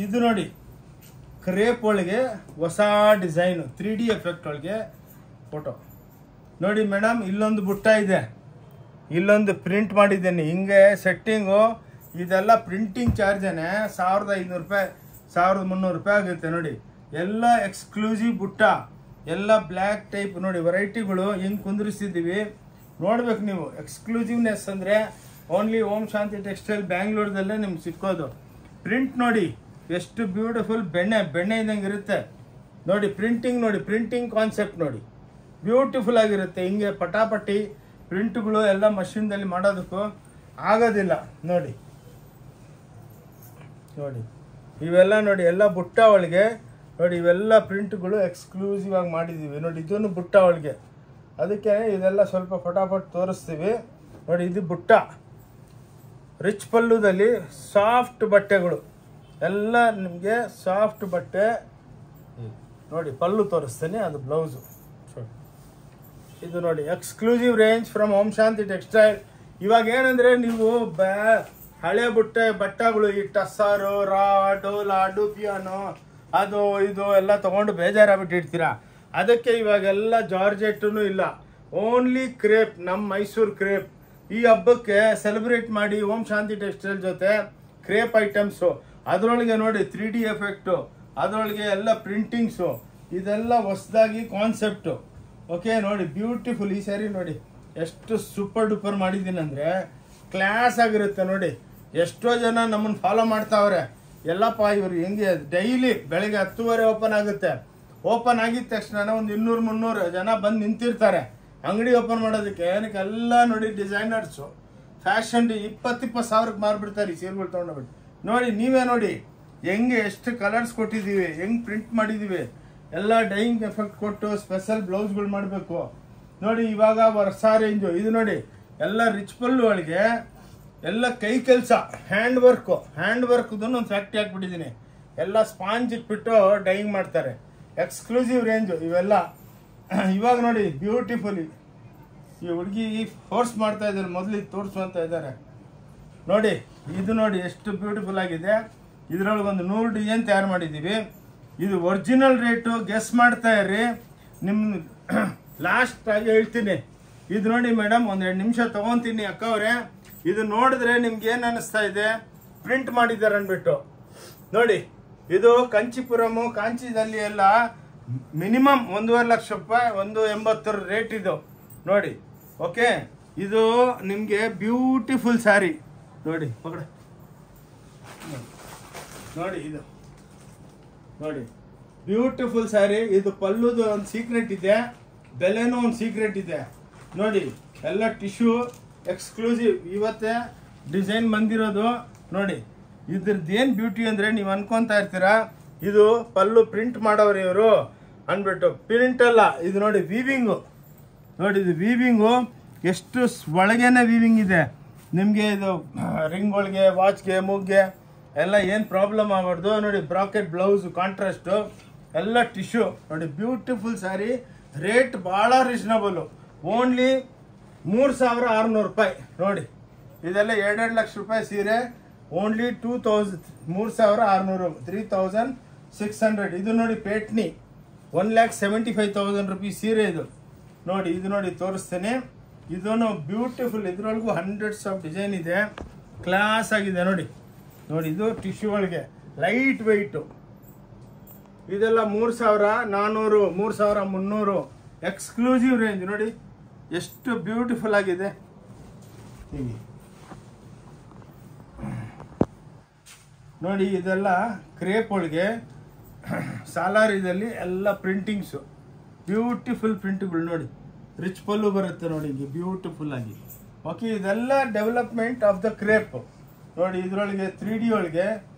ಇದು ನೋಡಿ ಕ್ರೇಪ್ ಒಳಗೆ ಹೊಸ ಡಿಸೈನು 3D ಎಫೆಕ್ಟ್ ಒಳಗೆ ಫೋಟೋ. ನೋಡಿ ಮೇಡಮ್ ಇಲ್ಲೊಂದು ಬುಟ್ಟ ಇದೆ, ಇಲ್ಲೊಂದು ಪ್ರಿಂಟ್ ಮಾಡಿದ್ದೇನೆ ಹಿಂಗೆ ಸೆಟ್ಟಿಂಗು. ಇದೆಲ್ಲ ಪ್ರಿಂಟಿಂಗ್ ಚಾರ್ಜನೇ 1500 ರೂಪಾಯಿ 1300 ರೂಪಾಯಿ ಆಗುತ್ತೆ. ನೋಡಿ ಎಲ್ಲ ಎಕ್ಸ್ಕ್ಲೂಸಿವ್ ಬುಟ್ಟ, ಎಲ್ಲ ಬ್ಲ್ಯಾಕ್ ಟೈಪ್. ನೋಡಿ ವೆರೈಟಿಗಳು ಹೆಂಗೆ ಕುಂದಿರಿಸಿದ್ದೀವಿ ನೋಡ್ಬೇಕು ನೀವು. ಎಕ್ಸ್ಕ್ಲೂಸಿವ್ನೆಸ್ ಅಂದರೆ ಓನ್ಲಿ ಓಂ ಶಾಂತಿ ಟೆಕ್ಸ್ಟೈಲ್ ಬ್ಯಾಂಗ್ಳೂರ್ದಲ್ಲೇ ನಿಮ್ಗೆ ಸಿಕ್ಕೋದು. ಪ್ರಿಂಟ್ ನೋಡಿ ಎಷ್ಟು ಬ್ಯೂಟಿಫುಲ್, ಬೆಣ್ಣೆ ಇದ್ದಂಗೆ ಇರುತ್ತೆ. ನೋಡಿ ಪ್ರಿಂಟಿಂಗ್, ನೋಡಿ ಪ್ರಿಂಟಿಂಗ್ ಕಾನ್ಸೆಪ್ಟ್ ನೋಡಿ ಬ್ಯೂಟಿಫುಲ್ ಆಗಿರುತ್ತೆ. ಹಿಂಗೆ ಪಟಾಪಟಿ ಪ್ರಿಂಟ್ಗಳು ಎಲ್ಲ ಮಷೀನ್ದಲ್ಲಿ ಮಾಡೋದಕ್ಕೂ ಆಗೋದಿಲ್ಲ. ನೋಡಿ ಇವೆಲ್ಲ ನೋಡಿ ಎಲ್ಲ ಬುಟ್ಟ ಒಳಗೆ. ನೋಡಿ ಇವೆಲ್ಲ ಪ್ರಿಂಟ್ಗಳು ಎಕ್ಸ್ಕ್ಲೂಸಿವ್ ಆಗಿ ಮಾಡಿದ್ದೀವಿ. ನೋಡಿ ಇದನ್ನು ಬುಟ್ಟ ಒಳಗೆ, ಅದಕ್ಕೆ ಇದೆಲ್ಲ ಸ್ವಲ್ಪ ಫಟಾಫಟ್ ತೋರಿಸ್ತೀವಿ. ನೋಡಿ ಇದು ಬುಟ್ಟ, ರಿಚ್ ಪಲ್ಲುದಲ್ಲಿ ಸಾಫ್ಟ್ ಬಟ್ಟೆಗಳು ಎಲ್ಲ ನಿಮಗೆ ಸಾಫ್ಟ್ ಬಟ್ಟೆ. ನೋಡಿ ಪಲ್ಲು ತೋರಿಸ್ತೀನಿ, ಅದು ಬ್ಲೌಸು. ಇದು ನೋಡಿ exclusive range from Om Shanti textile. ಇವಾಗ ಏನಂದರೆ ನೀವು ಹಳೆ ಬಟ್ಟೆಗಳು ಈ ಟಸ್ಸಾರು, ಡೋಲಾ, ಪಿಯಾನೋ ಅದು ಇದು ಎಲ್ಲ ತೊಗೊಂಡು ಬೇಜಾರಾಗ್ಬಿಟ್ಟಿರ್ತೀರ. ಅದಕ್ಕೆ ಇವಾಗೆಲ್ಲ ಜಾರ್ಜೆಟ್ಟೂ ಇಲ್ಲ, ಓನ್ಲಿ ಕ್ರೇಪ್, ನಮ್ಮ ಮೈಸೂರು ಕ್ರೇಪ್. ಈ ಹಬ್ಬಕ್ಕೆ ಸೆಲೆಬ್ರೇಟ್ ಮಾಡಿ ಓಂ ಶಾಂತಿ ಟೆಕ್ಸ್ಟೈಲ್ ಜೊತೆ ಕ್ರೇಪ್ ಐಟಮ್ಸು. ಅದರೊಳಗೆ ನೋಡಿ 3D ಎಫೆಕ್ಟು, ಅದರೊಳಗೆ ಎಲ್ಲ ಪ್ರಿಂಟಿಂಗ್ಸು, ಇದೆಲ್ಲ ಹೊಸದಾಗಿ ಕಾನ್ಸೆಪ್ಟು. ಓಕೆ ನೋಡಿ ಬ್ಯೂಟಿಫುಲ್. ಈ ಸ್ಯಾರಿ ನೋಡಿ ಎಷ್ಟು ಸೂಪರ್ ಡೂಪರ್ ಮಾಡಿದ್ದೀನಿ ಅಂದರೆ ಕ್ಲಾಸ್ ಆಗಿರುತ್ತೆ. ನೋಡಿ ಎಷ್ಟೋ ಜನ ನಮ್ಮನ್ನು ಫಾಲೋ ಮಾಡ್ತಾವ್ರೆ. ಎಲ್ಲಪ್ಪ ಇವರು ಹೆಂಗೆ ಡೈಲಿ ಬೆಳಗ್ಗೆ 10:30 ಓಪನ್ ಆಗುತ್ತೆ. ಓಪನ್ ಆಗಿದ ತಕ್ಷಣ ಒಂದು 200-300 ಜನ ಬಂದು ನಿಂತಿರ್ತಾರೆ ಅಂಗಡಿ ಓಪನ್ ಮಾಡೋದಕ್ಕೆ. ಏನಕ್ಕೆ ಎಲ್ಲ ನೋಡಿ ಡಿಸೈನರ್ಸು ಫ್ಯಾಷನ್ 20-20 ಸಾವಿರಕ್ಕೆ ಮಾರ್ಬಿಡ್ತಾರೆ ಈ ಸೀರೆಗಳು ತೊಗೊಂಡೋಗ್ಬಿಟ್ಟು. ನೋಡಿ ನೀವೇ ನೋಡಿ ಹೆಂಗೆ ಎಷ್ಟು ಕಲರ್ಸ್ ಕೊಟ್ಟಿದ್ದೀವಿ, ಹೆಂಗೆ ಪ್ರಿಂಟ್ ಮಾಡಿದ್ದೀವಿ. ಎಲ್ಲ ಡೈಯಿಂಗ್ ಎಫೆಕ್ಟ್ ಕೊಟ್ಟು ಸ್ಪೆಷಲ್ ಬ್ಲೌಸ್ಗಳು ಮಾಡಬೇಕು. ನೋಡಿ ಇವಾಗ ಹೊಸ ರೇಂಜು. ಇದು ನೋಡಿ ಎಲ್ಲ ರಿಚ್ ಪಲ್ಲು ಒಳಗೆ ಎಲ್ಲ ಕೈ ಕೆಲಸ, ಹ್ಯಾಂಡ್ ವರ್ಕ್ದು ಒಂದು ಫ್ಯಾಕ್ಟ್ರಿ ಹಾಕ್ಬಿಟ್ಟಿದ್ದೀನಿ. ಎಲ್ಲ ಸ್ಪಾಂಜ್ ಇಟ್ಬಿಟ್ಟು ಡೈಯಿಂಗ್ ಮಾಡ್ತಾರೆ. ಎಕ್ಸ್ಕ್ಲೂಸಿವ್ ರೇಂಜು ಇವೆಲ್ಲ. ಇವಾಗ ನೋಡಿ ಬ್ಯೂಟಿಫುಲ್. ಈ ಹುಡುಗಿ ಫೋರ್ಸ್ ಮಾಡ್ತಾ ಇದ್ದಾರೆ, ಮೊದಲು ತೋರಿಸುವಂತ ಇದ್ದಾರೆ. ನೋಡಿ ಇದು ನೋಡಿ ಎಷ್ಟು ಬ್ಯೂಟಿಫುಲ್ ಆಗಿದೆ. ಇದರೊಳಗೆ ಒಂದು 100 ಡಿಸೈನ್ ತಯಾರು ಮಾಡಿದ್ದೀವಿ. ಇದು ಒರಿಜಿನಲ್ ರೇಟು ಗೆಸ್ ಮಾಡ್ತಾ ಇರ್ರಿ, ನಿಮ್ಮ ಲಾಸ್ಟ್ ಆಗಿ ಹೇಳ್ತೀನಿ. ಇದು ನೋಡಿ ಮೇಡಮ್, ಒಂದು 2 ನಿಮಿಷ ತೊಗೊತೀನಿ ಅಕ್ಕ ಅವರೇ. ಇದು ನೋಡಿದ್ರೆ ನಿಮ್ಗೆ ಏನು ಅನ್ನಿಸ್ತಾ ಇದೆ, ಪ್ರಿಂಟ್ ಮಾಡಿದ್ದಾರೆ ಅಂದ್ಬಿಟ್ಟು. ನೋಡಿ ಇದು ಕಂಚಿಪುರಮು, ಕಾಂಚಿದಲ್ಲಿ ಎಲ್ಲ ಮಿನಿಮಮ್ 1.5 ಲಕ್ಷ ರೂಪಾಯಿ, 1.80 ರೇಟ್ ಇದು ನೋಡಿ. ಓಕೆ ಇದು ನಿಮಗೆ ಬ್ಯೂಟಿಫುಲ್ ಸ್ಯಾರಿ ನೋಡಿ. ನೋಡಿ ಇದು ನೋಡಿ ಬ್ಯೂಟಿಫುಲ್ ಸ್ಯಾರಿ. ಇದು ಪಲ್ಲುದು ಒಂದು ಸೀಕ್ರೆಟ್ ಇದೆ, ಬೆಲೆನೂ ಒಂದು ಸೀಕ್ರೆಟ್ ಇದೆ. ನೋಡಿ ಎಲ್ಲ ಟಿಶ್ಯೂ ಎಕ್ಸ್ಕ್ಲೂಸಿವ್ ಇವತ್ತೇ ಡಿಸೈನ್ ಬಂದಿರೋದು. ನೋಡಿ ಇದ್ರದ್ದು ಏನು ಬ್ಯೂಟಿ ಅಂದರೆ ನೀವು ಅನ್ಕೊತಾ ಇರ್ತೀರಾ ಇದು ಪಲ್ಲು ಪ್ರಿಂಟ್ ಮಾಡೋರು ಇವರು ಅಂದ್ಬಿಟ್ಟು. ಪ್ರಿಂಟ್ ಅಲ್ಲ ಇದು. ನೋಡಿ ವೀವಿಂಗು, ನೋಡಿ ಇದು ವೀವಿಂಗು ಎಷ್ಟು ಒಳಗೇನೆ ವೀವಿಂಗ್ ಇದೆ. ನಿಮಗೆ ಇದು ರಿಂಗ್ ಒಳಗೆ, ವಾಚ್ಗೆ, ಮೂಗ್ಗೆ ಎಲ್ಲ ಏನು ಪ್ರಾಬ್ಲಮ್ ಆಗಬಾರ್ದು. ನೋಡಿ ಬ್ರಾಕೆಟ್ ಬ್ಲೌಸು ಕಾಂಟ್ರಾಸ್ಟು ಎಲ್ಲ ಟಿಶ್ಯೂ. ನೋಡಿ ಬ್ಯೂಟಿಫುಲ್ ಸ್ಯಾರಿ. ರೇಟ್ ಭಾಳ ರೀಸನಬಲು, ಓನ್ಲಿ 3600 ರೂಪಾಯಿ. ನೋಡಿ ಇದೆಲ್ಲ 2.5 ಲಕ್ಷ ರೂಪಾಯಿ ಸೀರೆ, ಓನ್ಲಿ 3600 3600. ಇದು ನೋಡಿ ಪೇಟ್ನಿ 1,75,000 ರೂಪಾಯಿ ಸೀರೆ ಇದು. ನೋಡಿ ಇದು ನೋಡಿ ತೋರಿಸ್ತೇನೆ. ಇದೂ ಬ್ಯೂಟಿಫುಲ್. ಇದರೊಳಗೂ ಹಂಡ್ರೆಡ್ಸ್ ಆಫ್ ಡಿಸೈನ್ ಇದೆ. ಕ್ಲಾಸ್ ಆಗಿದೆ ನೋಡಿ. ನೋಡಿ ಇದು ಟಿಶ್ಯೂ ಒಳಗೆ ಲೈಟ್ ವೆಯ್ಟು. ಇದೆಲ್ಲ 3400, 3300 ಎಕ್ಸ್ಕ್ಲೂಸಿವ್ ರೇಂಜ್. ನೋಡಿ ಎಷ್ಟು ಬ್ಯೂಟಿಫುಲ್ ಆಗಿದೆ. ಹೀಗೆ ನೋಡಿ, ಇದೆಲ್ಲ ಕ್ರೇಪ್ ಒಳಗೆ ಸಾಲಾರಿದಲ್ಲಿ ಎಲ್ಲ ಪ್ರಿಂಟಿಂಗ್ಸು, ಬ್ಯೂಟಿಫುಲ್ ಪ್ರಿಂಟ್ಗಳು. ನೋಡಿ ರಿಚ್ ಪಲ್ಲು ಬರುತ್ತೆ ನೋಡಿ, ಹಿಂಗೆ ಬ್ಯೂಟಿಫುಲ್ ಆಗಿ. ಓಕೆ, ಇದೆಲ್ಲ ಡೆವಲಪ್ಮೆಂಟ್ ಆಫ್ ದ ಕ್ರೇಪ್. ನೋಡಿ ಇದರೊಳಗೆ 3D ಒಳಗೆ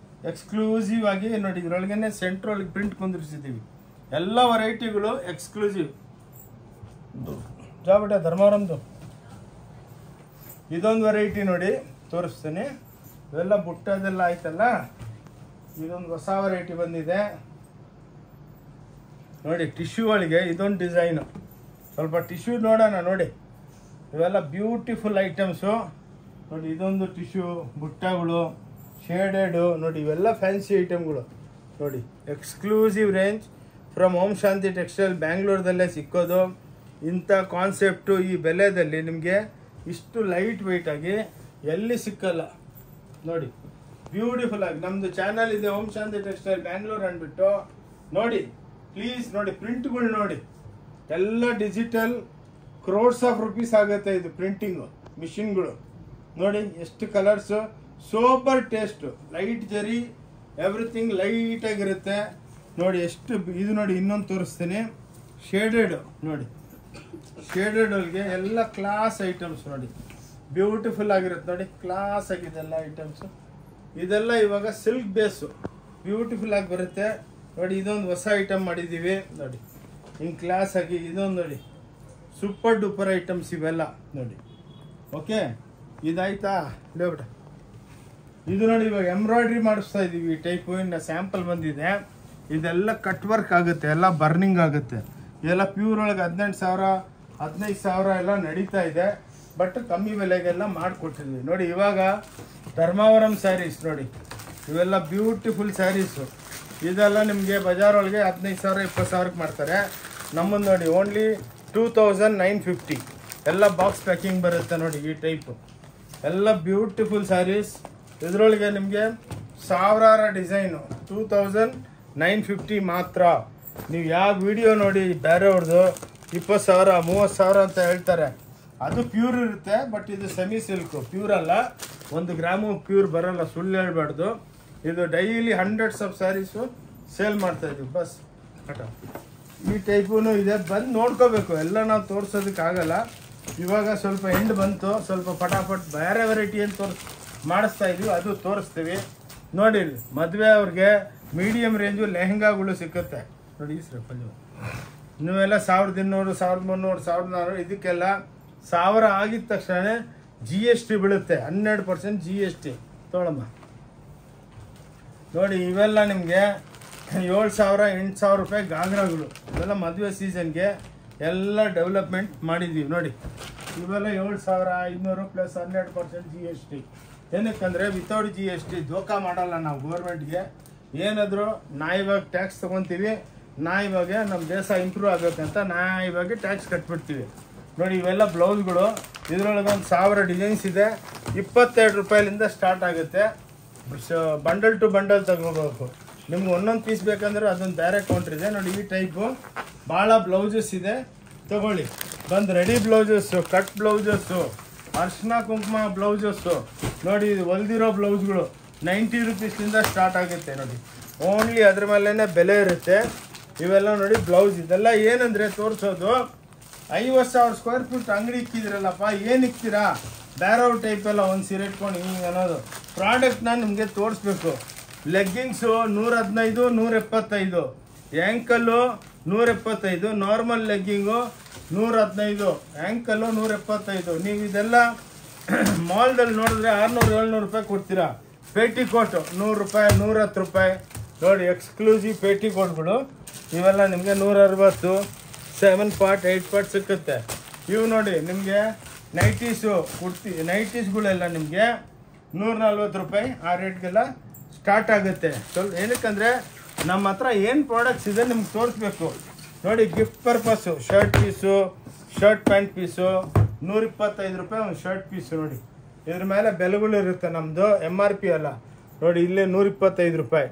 ಎಕ್ಸ್ಕ್ಲೂಸಿವ್ ಆಗಿ ನೋಡಿ, ಇದರೊಳಗೇನೆ ಸೆಂಟ್ರ್ ಒಳಗೆ ಪ್ರಿಂಟ್ ಕುಂದಿರಿಸಿದ್ದೀವಿ. ಎಲ್ಲ ವೆರೈಟಿಗಳು ಎಕ್ಸ್ಕ್ಲೂಸಿವ್. ಜಾಬಟ ಧರ್ಮವರಂದು ಇದೊಂದು ವೆರೈಟಿ ನೋಡಿ ತೋರಿಸ್ತೀನಿ. ಇವೆಲ್ಲ ಬುಟ್ಟದೆಲ್ಲ ಆಯ್ತಲ್ಲ, ಇದೊಂದು ಹೊಸ ವೆರೈಟಿ ಬಂದಿದೆ ನೋಡಿ. ಟಿಶ್ಯೂ ಒಳಗೆ ಇದೊಂದು ಡಿಸೈನು. ಸ್ವಲ್ಪ ಟಿಶ್ಯೂ ನೋಡೋಣ. ನೋಡಿ ಇವೆಲ್ಲ ಬ್ಯೂಟಿಫುಲ್ ಐಟಮ್ಸು ನೋಡಿ. ಇದೊಂದು ಟಿಶ್ಯೂ ಬುಟ್ಟಗಳು, ಶೇಡೆಡು ನೋಡಿ, ಇವೆಲ್ಲ ಫ್ಯಾನ್ಸಿ ಐಟಮ್ಗಳು ನೋಡಿ. Exclusive range from Om Shanti textile, ಬ್ಯಾಂಗ್ಳೂರ್ದಲ್ಲೇ ಸಿಕ್ಕೋದು. ಇಂಥ ಕಾನ್ಸೆಪ್ಟು ಈ ಬೆಲೆದಲ್ಲಿ ನಿಮಗೆ ಇಷ್ಟು ಲೈಟ್ ವೆಯ್ಟ್ ಆಗಿ ಎಲ್ಲಿ ಸಿಕ್ಕಲ್ಲ ನೋಡಿ. ಬ್ಯೂಟಿಫುಲ್ ಆಗಿ ನಮ್ಮದು ಚಾನಲ್ ಇದೆ ಓಂ ಶಾಂತಿ ಟೆಕ್ಸ್ಟೈಲ್ ಬ್ಯಾಂಗ್ಳೂರ್ ಅಂದ್ಬಿಟ್ಟು ನೋಡಿ. ಪ್ಲೀಸ್ ನೋಡಿ, ಪ್ರಿಂಟ್ಗಳು ನೋಡಿ, ಎಲ್ಲ ಡಿಜಿಟಲ್ ಕ್ರೋರ್ಸ್ ಆಫ್ ರುಪೀಸ್ ಆಗುತ್ತೆ ಇದು ಪ್ರಿಂಟಿಂಗು ಮಿಷಿನ್ಗಳು. ನೋಡಿ ಎಷ್ಟು ಕಲರ್ಸು, ಸೂಪರ್ ಟೇಸ್ಟು, ಲೈಟ್ ಜರಿ, ಎವ್ರಿಥಿಂಗ್ ಲೈಟಾಗಿರುತ್ತೆ ನೋಡಿ. ಎಷ್ಟು ಇದು ನೋಡಿ, ಇನ್ನೊಂದು ತೋರಿಸ್ತೀನಿ. ಶೇಡೆಡು ನೋಡಿ, ಶೇಡೆಡ್ ಒಳಗೆ ಎಲ್ಲ ಕ್ಲಾಸ್ ಐಟಮ್ಸ್ ನೋಡಿ, ಬ್ಯೂಟಿಫುಲ್ ಆಗಿರುತ್ತೆ ನೋಡಿ. ಕ್ಲಾಸ್ ಆಗಿದೆ ಎಲ್ಲ ಐಟಮ್ಸು. ಇದೆಲ್ಲ ಇವಾಗ ಸಿಲ್ಕ್ ಬೇಸು ಬ್ಯೂಟಿಫುಲ್ ಆಗಿ ಬರುತ್ತೆ ನೋಡಿ. ಇದೊಂದು ಹೊಸ ಐಟಮ್ ಮಾಡಿದ್ದೀವಿ ನೋಡಿ, ಹಿಂಗೆ ಕ್ಲಾಸ್ ಆಗಿ. ಇದೊಂದು ನೋಡಿ ಸೂಪರ್ ಡೂಪರ್ ಐಟಮ್ಸ್ ಇವೆಲ್ಲ ನೋಡಿ. ಓಕೆ, ಇದಾಯ್ತಾ ಬೇಟ. ಇದು ನೋಡಿ ಇವಾಗ ಎಂಬ್ರಾಯ್ಡ್ರಿ ಮಾಡಿಸ್ತಾ ಇದ್ದೀವಿ. ಈ ಟೈಪು ಇನ್ನು ಸ್ಯಾಂಪಲ್ ಬಂದಿದೆ. ಇದೆಲ್ಲ ಕಟ್ ವರ್ಕ್ ಆಗುತ್ತೆ, ಎಲ್ಲ ಬರ್ನಿಂಗ್ ಆಗುತ್ತೆ. ಇದೆಲ್ಲ ಪ್ಯೂರ್ ಒಳಗೆ 18,000 15,000 ಎಲ್ಲ ನಡೀತಾ ಇದೆ. ಬಟ್ ಕಮ್ಮಿ ಬೆಲೆಗೆಲ್ಲ ಮಾಡಿಕೊಟ್ಟಿದ್ವಿ ನೋಡಿ. ಇವಾಗ ಧರ್ಮಾವರಂ ಸ್ಯಾರೀಸ್ ನೋಡಿ, ಇವೆಲ್ಲ ಬ್ಯೂಟಿಫುಲ್ ಸ್ಯಾರೀಸು. ಇದೆಲ್ಲ ನಿಮಗೆ ಬಜಾರ್ ಒಳಗೆ 15,000 20,000ಕ್ಕೆ ಮಾಡ್ತಾರೆ. ನಮ್ಮದು ನೋಡಿ ಓನ್ಲಿ 2,950. ಎಲ್ಲ ಬಾಕ್ಸ್ ಪ್ಯಾಕಿಂಗ್ ಬರುತ್ತೆ ನೋಡಿ. ಈ ಟೈಪು ಎಲ್ಲ ಬ್ಯೂಟಿಫುಲ್ ಸ್ಯಾರೀಸ್. ಇದರೊಳಗೆ ನಿಮಗೆ ಸಾವಿರಾರ ಡಿಸೈನು. 2,950 ಮಾತ್ರ. ನೀವು ಯಾವ ವಿಡಿಯೋ ನೋಡಿ ಬೇರೆಯವ್ರದ್ದು 20,000 30,000 ಅಂತ ಹೇಳ್ತಾರೆ. ಅದು ಪ್ಯೂರ್ ಇರುತ್ತೆ, ಬಟ್ ಇದು ಸೆಮಿ ಸಿಲ್ಕು, ಪ್ಯೂರ್ ಅಲ್ಲ. 1 ಗ್ರಾಮು ಪ್ಯೂರ್ ಬರೋಲ್ಲ, ಸುಳ್ಳು ಹೇಳ್ಬಾರ್ದು. ಇದು daily hundreds of sarees sale ಮಾಡ್ತಾ ಇದ್ದೀವಿ. ಬಸ್ ಕಟ ಈ ಟೈಪೂ ಇದೆ, ಬಂದು ನೋಡ್ಕೋಬೇಕು. ಎಲ್ಲ ನಾವು ತೋರಿಸೋದಕ್ಕಾಗಲ್ಲ. ಇವಾಗ ಸ್ವಲ್ಪ ಎಂಡ್ ಬಂತು, ಸ್ವಲ್ಪ ಫಟಾಫಟ್ ಬೇರೆ ವೆರೈಟಿ ಏನು ಮಾಡಿಸ್ತಾ ಇದೀವಿ, ಅದು ತೋರಿಸ್ತೀವಿ ನೋಡಿ. ಮದುವೆ ಅವ್ರಿಗೆ ಮೀಡಿಯಮ್ ರೇಂಜು ಲೆಹಂಗಾಗಳು ಸಿಕ್ಕುತ್ತೆ ನೋಡಿ. ಈ ಸರ್ ಪಲ್ಲು ನೀವೆಲ್ಲ 1,200 1,300 1,400 ಇದಕ್ಕೆಲ್ಲ 1000 ಆಗಿದ ತಕ್ಷಣ GST ಬೀಳುತ್ತೆ. 12% GST ತೊಗೊಳಮ್ಮ ನೋಡಿ. ಇವೆಲ್ಲ ನಿಮಗೆ 7,000 8,000 ರೂಪಾಯಿ ಗಾಗ್ರಾಗಳು. ಇವೆಲ್ಲ ಮದುವೆ ಸೀಸನ್ಗೆ ಎಲ್ಲ ಡೆವಲಪ್ಮೆಂಟ್ ಮಾಡಿದ್ದೀವಿ ನೋಡಿ. ಇವೆಲ್ಲ 7,500 ಪ್ಲಸ್ 12% GST. ಏನಕ್ಕಂದರೆ ವಿತೌಟ್ GST ದೋಖಾ ಮಾಡಲ್ಲ ನಾವು ಗೌರ್ಮೆಂಟ್ಗೆ. ಏನಾದರೂ ಇವಾಗ ಟ್ಯಾಕ್ಸ್ ತೊಗೊತೀವಿ, ಇವಾಗ ನಮ್ಮ ದೇಶ ಇಂಪ್ರೂವ್ ಆಗಬೇಕಂತ ಇವಾಗ ಟ್ಯಾಕ್ಸ್ ಕಟ್ಬಿಡ್ತೀವಿ ನೋಡಿ. ಇವೆಲ್ಲ ಬ್ಲೌಸ್ಗಳು. ಇದರೊಳಗೆ ಒಂದು 1000 ಡಿಸೈನ್ಸ್ ಇದೆ. 22 ರೂಪಾಯಿಲಿಂದ ಸ್ಟಾರ್ಟ್ ಆಗುತ್ತೆ. ಬಂಡಲ್ ಟು ಬಂಡಲ್ ತಗೋಬೇಕು. ನಿಮ್ಗೆ ಒಂದೊಂದು ಪೀಸ್ ಬೇಕಂದ್ರೆ ಅದೊಂದು ಬೇರೆ ಕೌಂಟ್ರ್ ಇದೆ ನೋಡಿ. ಈ ಟೈಪು ಭಾಳ ಬ್ಲೌಸಸ್ ಇದೆ, ತಗೊಳ್ಳಿ. ಬಂದು ರೆಡಿ ಬ್ಲೌಸಸ್ಸು, ಕಟ್ ಬ್ಲೌಸಸ್ಸು, ಅರ್ಶಿನ ಕುಂಕುಮ ಬ್ಲೌಸಸ್ಸು ನೋಡಿ. ಇದು ಹೊಲ್ದಿರೋ ಬ್ಲೌಸ್ಗಳು 90 ರೂಪೀಸಿಂದ ಸ್ಟಾರ್ಟ್ ಆಗುತ್ತೆ ನೋಡಿ. ಓನ್ಲಿ ಅದ್ರ ಮೇಲೇ ಬೆಲೆ ಇರುತ್ತೆ. ಇವೆಲ್ಲ ನೋಡಿ ಬ್ಲೌಸ್. ಇದೆಲ್ಲ ಏನಂದರೆ ತೋರಿಸೋದು 50,000 ಸ್ಕ್ವೇರ್ ಫೀಟ್ ಅಂಗಡಿ ಇಕ್ಕಿದ್ರಲ್ಲಪ್ಪ, ಏನು ಇಕ್ತೀರಾ? ಬೇರೆಯವ್ರ ಟೈಪೆಲ್ಲ ಒಂದು ಸೀರೆ ಇಟ್ಕೊಂಡು ಹಿಂಗೆ ಅನ್ನೋದು ಪ್ರಾಡಕ್ಟ್ನ ನಿಮಗೆ ತೋರಿಸ್ಬೇಕು. Leggings 115 175, ankle 175, normal legging 115, ankle 175. ನೀವು ಇದೆಲ್ಲ ಮಾಲ್ದಲ್ಲಿ ನೋಡಿದ್ರೆ 600-700 ರೂಪಾಯಿ ಕೊಡ್ತೀರಾ. ಪೇಟಿಕೋಟು 100 ರೂಪಾಯಿ 110 ರೂಪಾಯಿ ನೋಡಿ. ಎಕ್ಸ್ಕ್ಲೂಸಿವ್ ಪೇಟಿಕೋಟ್ಗಳು ಇವೆಲ್ಲ ನಿಮಗೆ 160, 7 ಪಾರ್ಟ್ 8 ಪಾರ್ಟ್ ಸಿಕ್ಕುತ್ತೆ. ಇವು ನೋಡಿ ನಿಮಗೆ ನೈಟೀಸು ನೈಟೀಸ್ಗಳೆಲ್ಲ ನಿಮಗೆ 140 ರೂಪಾಯಿ ಆ ರೇಟ್ಗೆಲ್ಲ ಸ್ಟಾರ್ಟ್ ಆಗುತ್ತೆ. ಸ್ವಲ್ಪ ಏನಕ್ಕಂದರೆ ನಮ್ಮ ಹತ್ರ ಏನು ಪ್ರಾಡಕ್ಟ್ಸ್ ಇದೆ ನಿಮ್ಗೆ ತೋರಿಸ್ಬೇಕು ನೋಡಿ. Gift purpose shirt piece, shirt pant piece 125 ರೂಪಾಯಿ ಒಂದು ಶರ್ಟ್ ಪೀಸು ನೋಡಿ. ಇದ್ರ ಮೇಲೆ ಬೆಲೆಗಳು ಇರುತ್ತೆ. ನಮ್ಮದು MRP ಅಲ್ಲ ನೋಡಿ, ಇಲ್ಲೇ 125 ರೂಪಾಯಿ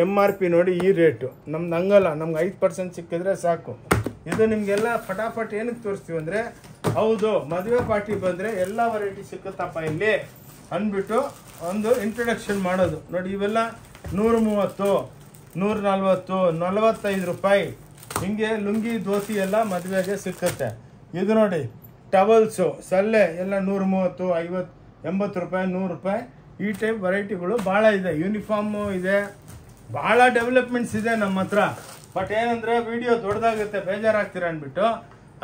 MRP ನೋಡಿ. ಈ ರೇಟು ನಮ್ದು ಹಂಗಲ್ಲ, ನಮ್ಗೆ 5% ಸಿಕ್ಕಿದ್ರೆ ಸಾಕು. ಇದು ನಿಮಗೆಲ್ಲ ಫಟಾಫಟ್ ಏನಕ್ಕೆ ತೋರಿಸ್ತೀವಿ ಅಂದರೆ, ಹೌದು ಮದುವೆ ಪಾರ್ಟಿ ಬಂದರೆ ಎಲ್ಲ ವೆರೈಟಿ ಸಿಕ್ಕುತ್ತಪ್ಪ ಇಲ್ಲಿ ಅಂದ್ಬಿಟ್ಟು ಒಂದು ಇಂಟ್ರೊಡಕ್ಷನ್ ಮಾಡೋದು. ನೋಡಿ ಇವೆಲ್ಲ 130, 140, 45 ರೂಪಾಯಿ ಹಿಂಗೆ ಲುಂಗಿ ಧೋತಿ ಎಲ್ಲ ಮದುವೆಗೆ ಸಿಕ್ಕುತ್ತೆ. ಇದು ನೋಡಿ ಟವಲ್ಸು ಸಲ್ಲೆ ಎಲ್ಲ 130, 50, 80 ರೂಪಾಯಿ, 100 ರೂಪಾಯಿ. ಈ ಟೈಪ್ ವೆರೈಟಿಗಳು ಭಾಳ ಇದೆ. ಯೂನಿಫಾರ್ಮು ಇದೆ, ಭಾಳ ಡೆವಲಪ್ಮೆಂಟ್ಸ್ ಇದೆ ನಮ್ಮ ಹತ್ರ. ಬಟ್ ಏನಂದರೆ ವಿಡಿಯೋ ದೊಡ್ಡದಾಗುತ್ತೆ, ಬೇಜಾರಾಗ್ತೀರ ಅಂದ್ಬಿಟ್ಟು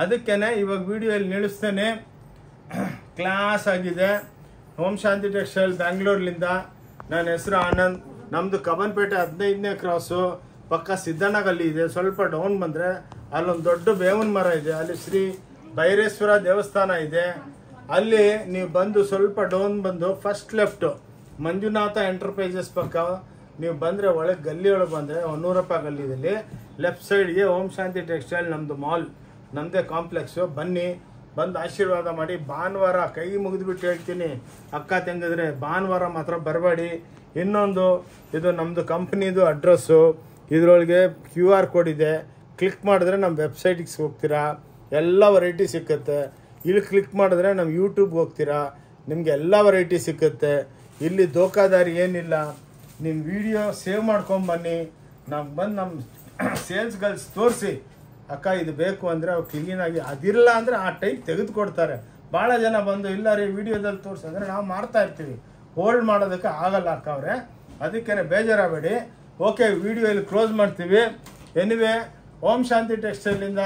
ಅದಕ್ಕೇ ಇವಾಗ ವಿಡಿಯೋ ಇಲ್ಲಿ ನಿಲ್ಲಿಸ್ತೇನೆ. ಕ್ಲಾಸ್ ಆಗಿದೆ. ಓಂ ಶಾಂತಿ ಟೆಕ್ಸ್ಟೈಲ್ ಬ್ಯಾಂಗ್ಳೂರ್ಲಿಂದ. ನನ್ನ ಹೆಸರು ಆನಂದ್. ನಮ್ಮದು ಕಬ್ಬನ್ಪೇಟೆ 15ನೇ ಕ್ರಾಸು ಪಕ್ಕ ಸಿದ್ದನಗಲ್ಲಿ ಇದೆ. ಸ್ವಲ್ಪ ಡೌನ್ ಬಂದರೆ ಅಲ್ಲೊಂದು ದೊಡ್ಡ ಬೇವಿನ ಮರ ಇದೆ, ಅಲ್ಲಿ ಶ್ರೀ ಭೈರೇಶ್ವರ ದೇವಸ್ಥಾನ ಇದೆ. ಅಲ್ಲಿ ನೀವು ಬಂದು ಸ್ವಲ್ಪ ಡೌನ್ ಬಂದು ಫಸ್ಟ್ ಲೆಫ್ಟು ಮಂಜುನಾಥ ಎಂಟರ್ಪ್ರೈಸಸ್ ಪಕ್ಕ ನೀವು ಬಂದರೆ ಒಳಗೆ ಗಲ್ಲಿ ಒಳಗೆ ಬಂದರೆ ಹೊನ್ನೂರಪ್ಪ ಗಲ್ಲಿದಲ್ಲಿ ಲೆಫ್ಟ್ ಸೈಡ್ಗೆ ಓಂ ಶಾಂತಿ ಟೆಕ್ಸ್ಟೈಲ್ ನಮ್ಮದು ಮಾಲ್, ನಮ್ಮದೇ ಕಾಂಪ್ಲೆಕ್ಸು. ಬನ್ನಿ, ಬಂದು ಆಶೀರ್ವಾದ ಮಾಡಿ. ಭಾನುವಾರ ಕೈ ಮುಗಿದ್ಬಿಟ್ಟು ಹೇಳ್ತೀನಿ ಅಕ್ಕ ತಂಗಿದ್ರೆ, ಭಾನುವಾರ ಮಾತ್ರ ಬರಬೇಡಿ. ಇನ್ನೊಂದು, ಇದು ನಮ್ಮದು ಕಂಪ್ನಿದು ಅಡ್ರೆಸ್ಸು, ಇದರೊಳಗೆ QR ಕೋಡ್ ಇದೆ. ಕ್ಲಿಕ್ ಮಾಡಿದ್ರೆ ನಮ್ಮ ವೆಬ್ಸೈಟಿಗೆ ಹೋಗ್ತೀರಾ, ಎಲ್ಲ ವೆರೈಟಿ ಸಿಕ್ಕುತ್ತೆ. ಇಲ್ಲಿ ಕ್ಲಿಕ್ ಮಾಡಿದ್ರೆ ನಮ್ಮ ಯೂಟ್ಯೂಬ್ಗೆ ಹೋಗ್ತೀರಾ, ನಿಮಗೆ ಎಲ್ಲ ವೆರೈಟಿ ಸಿಕ್ಕುತ್ತೆ. ಇಲ್ಲಿ ದೋಖಾದಾರಿ ಏನಿಲ್ಲ. ನಿಮ್ಮ ವಿಡಿಯೋ ಸೇವ್ ಮಾಡ್ಕೊಂಬನ್ನಿ, ನಾವು ಬಂದು ನಮ್ಮ ಸೇಲ್ಸ್ ಗರ್ಲ್ಸ್ ತೋರಿಸಿ ಅಕ್ಕ ಇದು ಬೇಕು ಅಂದರೆ ಅವ್ರು ಕ್ಲೀನಾಗಿ, ಅದಿಲ್ಲ ಅಂದರೆ ಆ ಟೈಪ್ ತೆಗೆದುಕೊಡ್ತಾರೆ. ಭಾಳ ಜನ ಬಂದು ಇಲ್ಲ ರೀ ವಿಡಿಯೋದಲ್ಲಿ ತೋರಿಸಿ ಅಂದರೆ ನಾವು ಮಾಡ್ತಾ ಇರ್ತೀವಿ, ಹೋಲ್ಡ್ ಮಾಡೋದಕ್ಕೆ ಆಗಲ್ಲ ಅಕ್ಕ ಅವರೇ, ಅದಕ್ಕೇ ಬೇಜಾರಾಗಬೇಡಿ. ಓಕೆ, ವಿಡಿಯೋ ಇಲ್ಲಿ ಕ್ಲೋಸ್ ಮಾಡ್ತೀವಿ. ಎನಿವೆ, ಓಂ ಶಾಂತಿ ಟೆಕ್ಸ್ಟೈಲಿಂದ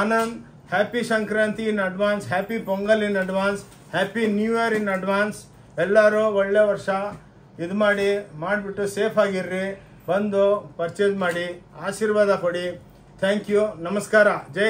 Anand. Happy Sankranti in advance, happy Pongal in advance, happy new year in advance. ಎಲ್ಲರೂ ಒಳ್ಳೆ ವರ್ಷ ಇದು ಮಾಡಿಬಿಟ್ಟು ಸೇಫ್ ಆಗಿರ್ರಿ. ಬಂದು ಪರ್ಚೇಸ್ ಮಾಡಿ, ಆಶೀರ್ವಾದ ಕೊಡಿ. ಥ್ಯಾಂಕ್ ಯು, ನಮಸ್ಕಾರ, ಜೈ